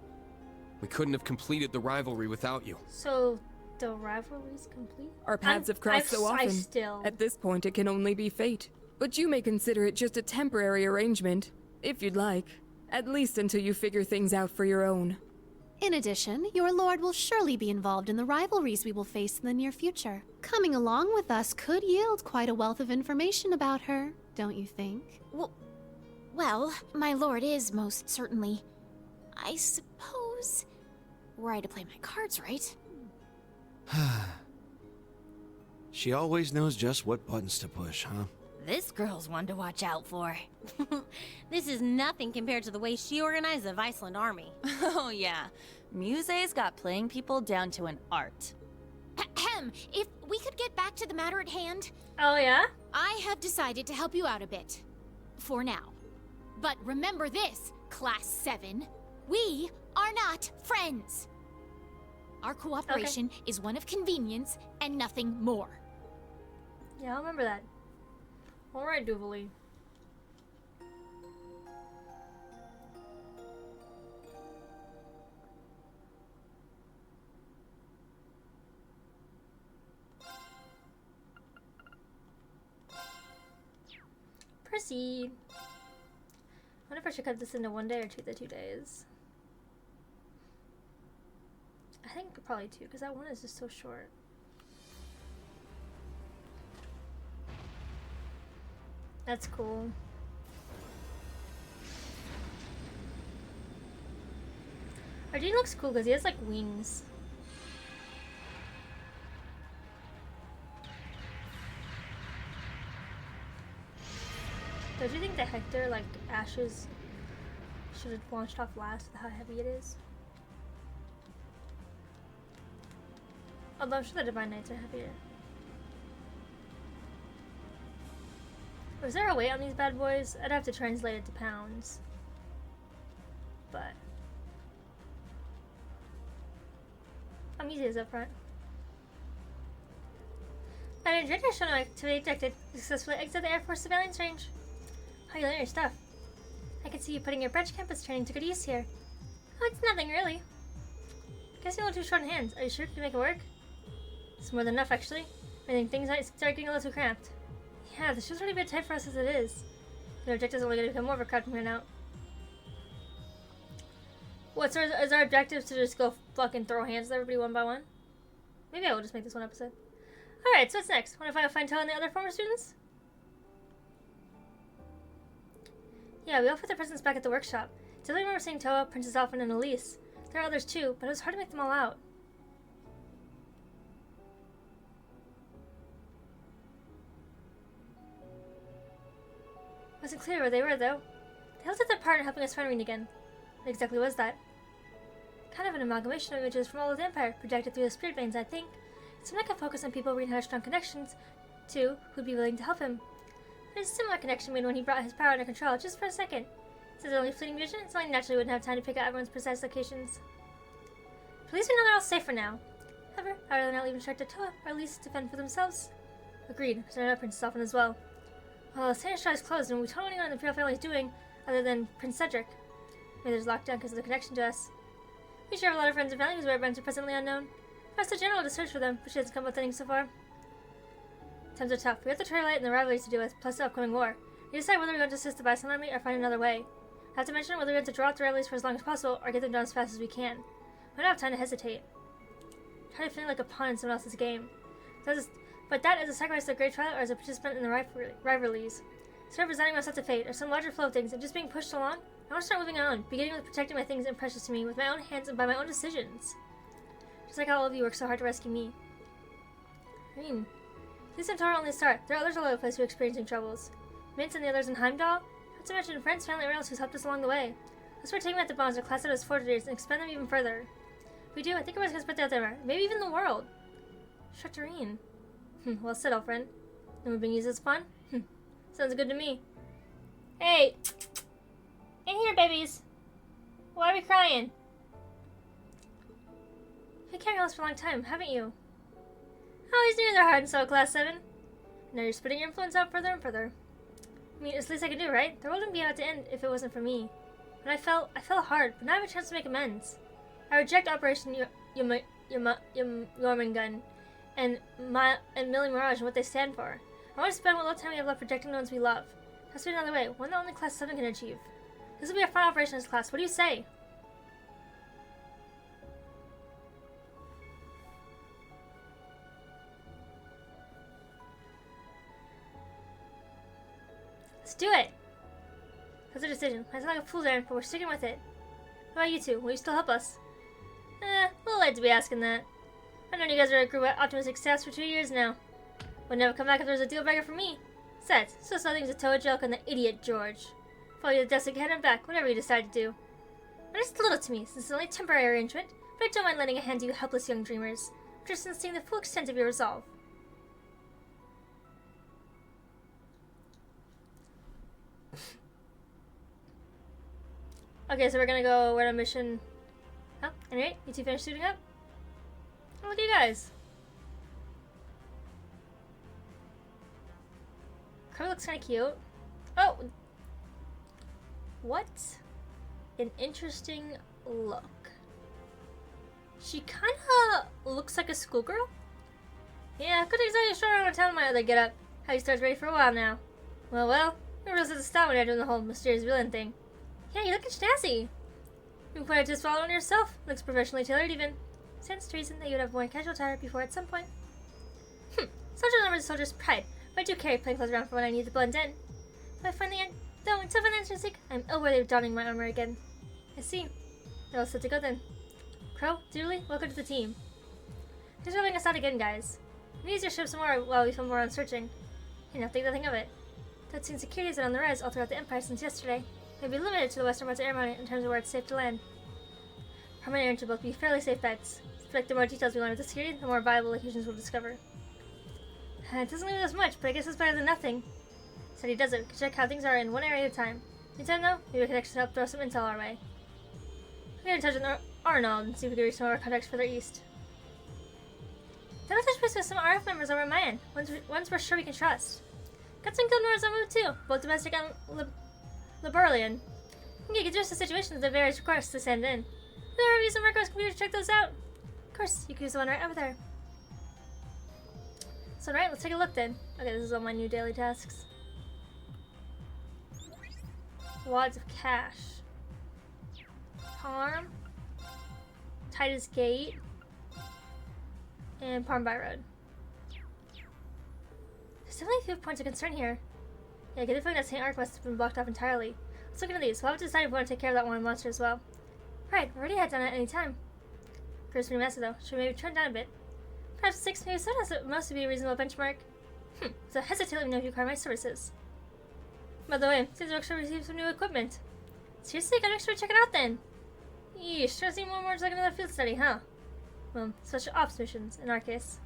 We couldn't have completed the rivalry without you. So, the rivalry's complete? Our paths have crossed so often. At this point, it can only be fate. But you may consider it just a temporary arrangement, if you'd like. At least until you figure things out for your own. In addition, your lord will surely be involved in the rivalries we will face in the near future. Coming along with us could yield quite a wealth of information about her, don't you think? Well, my lord is most certainly, I suppose, were I to play my cards right. She always knows just what buttons to push, huh? This girl's one to watch out for. This is nothing compared to the way she organized the Viceland army. Oh yeah, Muse's got playing people down to an art. Ahem, if we could get back to the matter at hand. Oh yeah? I have decided to help you out a bit. For now. But remember this, Class 7. We are not friends. Our cooperation is one of convenience and nothing more. Yeah, I'll remember that. Alright, Duvali. Proceed. I wonder if I should cut this into 1 day or the 2 days. I think probably 2, because that one is just so short. That's cool. Arjun looks cool because he has like wings. Don't you think the Hector, like Ashes, should have launched off last with how heavy it is? Although I'm sure the Divine Knights are heavier. Was there a weight on these bad boys? I'd have to translate it to pounds. But I'm easy as up front. An engineer shown activity detected. Successfully exit the Air Force surveillance range. How you learn your stuff? I can see you putting your French campus training to good use here. Oh, it's nothing really. Guess you're a little too short in hands. Are you sure you can make it work? It's more than enough, actually. I think things might start getting a little too cramped. Yeah, the show's already a bit tight for us as it is. The objective's only going to become more of a crowd from here now. What's is our objective to just go fucking throw hands with everybody one by one? Maybe I will just make this one episode. Alright, so what's next? Want to find Toa and the other former students? Yeah, we all put their presents back at the workshop. Still remember seeing Toa, Princess Alphen, and Elise. There are others too, but it was hard to make them all out. Wasn't clear where they were, though. They all did their part in helping us find Reen again. What exactly was that? Kind of an amalgamation of images from all of the Empire, projected through the spirit veins, I think. It seemed like a focus on people Reen had strong connections to, who'd be willing to help him. There's a similar connection made when he brought his power under control, just for a second. Is it only fleeting vision? It's only naturally wouldn't have time to pick out everyone's precise locations. At least we know they're all safe for now. However, I'd rather not leave instructed Toa, or at least defend for themselves. Agreed. So I know Princess Alphen as well. Well, the Sanistraw is closed, and we don't know what the Imperial family is doing, other than Prince Cedric. Maybe there's lockdown because of the connection to us. We sure have a lot of friends and family whose whereabouts are presently unknown. I've asked the general to search for them, but she hasn't come with anything so far. Times are tough. We have the Twilight and the rivalries to deal with, plus the upcoming war. We decide whether we want to assist the Viceland army or find another way. I have to mention whether we want to draw out the rivalries for as long as possible or get them done as fast as we can. We don't have time to hesitate. Try to feel like a pawn in someone else's game. But that is a sacrifice of the Great Twilight or as a participant in the rivalries. Instead of resigning myself to fate or some larger flow of things and just being pushed along, I want to start moving on, beginning with protecting my things and precious to me with my own hands and by my own decisions. Just like how all of you work so hard to rescue me. I mean, these Centaur only start. There are others all over the place who are experiencing troubles. Mince and the others in Heimdall, not to mention friends, family, and else who's helped us along the way. Let's start taking out the bonds and class out as fortitudes and expand them even further. If we do, I think everyone's gonna spread out there, maybe even the world. Shutterine. Well said, old friend. And we've been used as fun? Sounds good to me. Hey! In here, babies! Why are we crying? You've carried us for a long time, haven't you? Always knew they're hard in Soul Class 7. Now you're spreading your influence out further and further. I mean, it's the least I can do, right? The world wouldn't be about to end if it wasn't for me. But I fell hard, but now I have a chance to make amends. I reject Operation Jormungand and Millie Mirage and what they stand for. I want to spend what little time we have left protecting the ones we love. There has to be another way, one that only Class 7 can achieve. This will be our final operation as class. What do you say? Let's do it! That's our decision. Might sound like a fool's errand, but we're sticking with it. What about you two? Will you still help us? A little late to be asking that. I've known you guys are a group of optimistic staffs for 2 years now. Would never come back if there was a deal breaker for me. Besides, still nothing's a toe joke on the idiot George. Follow you to the desk again and back, whatever you decide to do. It's just a little to me, since it's only a temporary arrangement, but I don't mind lending a hand to you helpless young dreamers. I'm interested in seeing the full extent of your resolve. Okay, so we're gonna go, we're on a mission. Oh, anyway, you two finished suiting up? Oh, look at you guys. Chloe looks kinda cute. Oh! What an interesting look. She kinda looks like a schoolgirl. Yeah, couldn't exactly show around town my other get-up. How you started ready for a while now. Well, you realize at the start when you're doing the whole mysterious villain thing. Yeah, you're looking snazzy. You pointed to swallow on yourself. Looks professionally tailored even. Stands to reason that you would have worn casual attire before at some point. Soldier numbers soldier's pride, but I do carry plain clothes around for when I need to blend in. But I find the end, though, until financial sake, I'm ill worthy of donning my armor again. I see. They're all set to go then. Crow, Dooley, welcome to the team. Thanks for letting us out again, guys. We use your ship some more while we film more on searching. You know, think nothing of it. That seems security is on the rise all throughout the Empire since yesterday. Maybe limited to the western parts of Airmont in terms of where it's safe to land. Permanent air should both be fairly safe bets. Expect the more details we learn of the security, the more viable locations we'll discover. It doesn't leave us much, but I guess it's better than nothing. Said he does it. We can check how things are in one area at a time. Meantime, though, maybe we can actually help throw some intel our way. We'll get in touch with Arnold and see if we can reach some of our contacts further east. Then I'll touch base with some RF members over at my end, ones we're sure we can trust. Got some guild members on move too, both domestic and Liberalian. We can get just the situations that various requests to send in. Will there be some Marco's computer to check those out? Of course, you can use the one right over there. So right, let's take a look then. Okay, this is all my new daily tasks. Wads of cash. Parm. Titus Gate. And Parm By Road. There's definitely a few points of concern here. Yeah, I get the feeling that St. Arc must have been blocked off entirely. Let's look into these. We'll have to decide if we want to take care of that one monster as well. Right, we're ready to head down at any time. Gross pretty messy though. Should we maybe turn down a bit? Perhaps 6, maybe 7 has must be a reasonable benchmark. So hesitate, let me know if you require my services. By the way, seems like we received some new equipment. Seriously, gotta make sure we check it out then. Yeesh, sure seems more like another field study, huh? Well, special ops missions, in our case.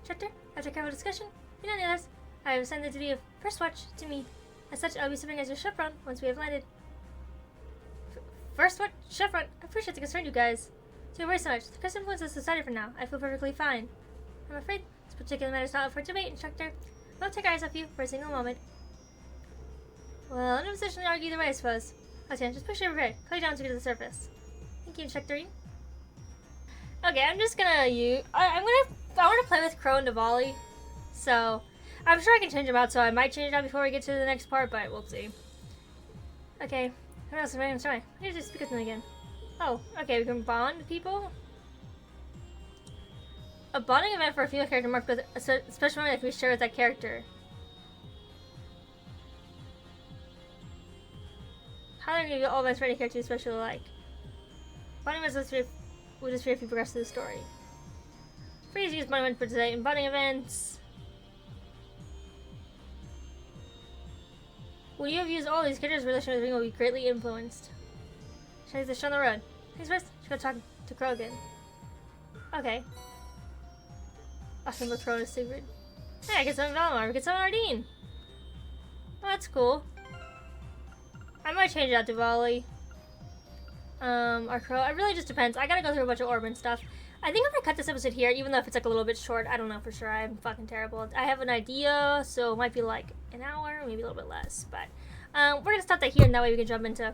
Director, after careful discussion, you know the others, I have assigned the duty of first watch to me. As such, I'll be serving as your chaperone once we have landed. First watch? Chaperone? I appreciate the concern, you guys. Don't worry so much. The curse influence is decided for now. I feel perfectly fine. I'm afraid this particular matter is not up for debate, Instructor. We won't take our eyes off you for a single moment. Well, I'm in a position to argue either way, I suppose. Okay, just push it over here. Call you down to get to the surface. Thank you, Instructor. Okay, I'm just gonna use... I want to play with Crow and Diwali. So, I'm sure I can change them out, so I might change it out before we get to the next part, but we'll see. Okay, what else am I going to try? I need to speak with them again. Oh, okay, we can bond people? A bonding event for a female character marked with a special memory that we share with that character. How do you all events for any character you especially like? Bonding events will just if you progress through the story. Free to use bonding events for today in bonding events. When you have used all these characters, relationship with the ring will be greatly influenced. Should I use the show on the road? Thanks first. Should go talk to Crow again. Okay. Awesome with Crow is Sigrid. Hey, I get some Valimar. We get some Ardeen. Oh, that's cool. I might change it out to Volley. Or Crow. It really just depends. I gotta go through a bunch of Orb and stuff. I think I'm gonna cut this episode here, even though if it's like a little bit short, I don't know for sure. I'm fucking terrible. I have an idea, so it might be like an hour, maybe a little bit less. But we're gonna stop that here, and that way we can jump into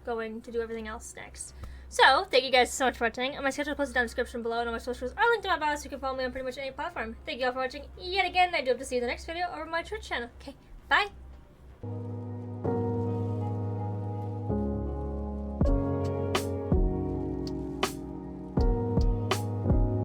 going to do everything else next. So, thank you guys so much for watching. My schedule is posted down in the description below, and all my socials are linked in my bio, so you can follow me on pretty much any platform. Thank you all for watching yet again, and I do hope to see you in the next video over my Twitch channel. Okay, bye!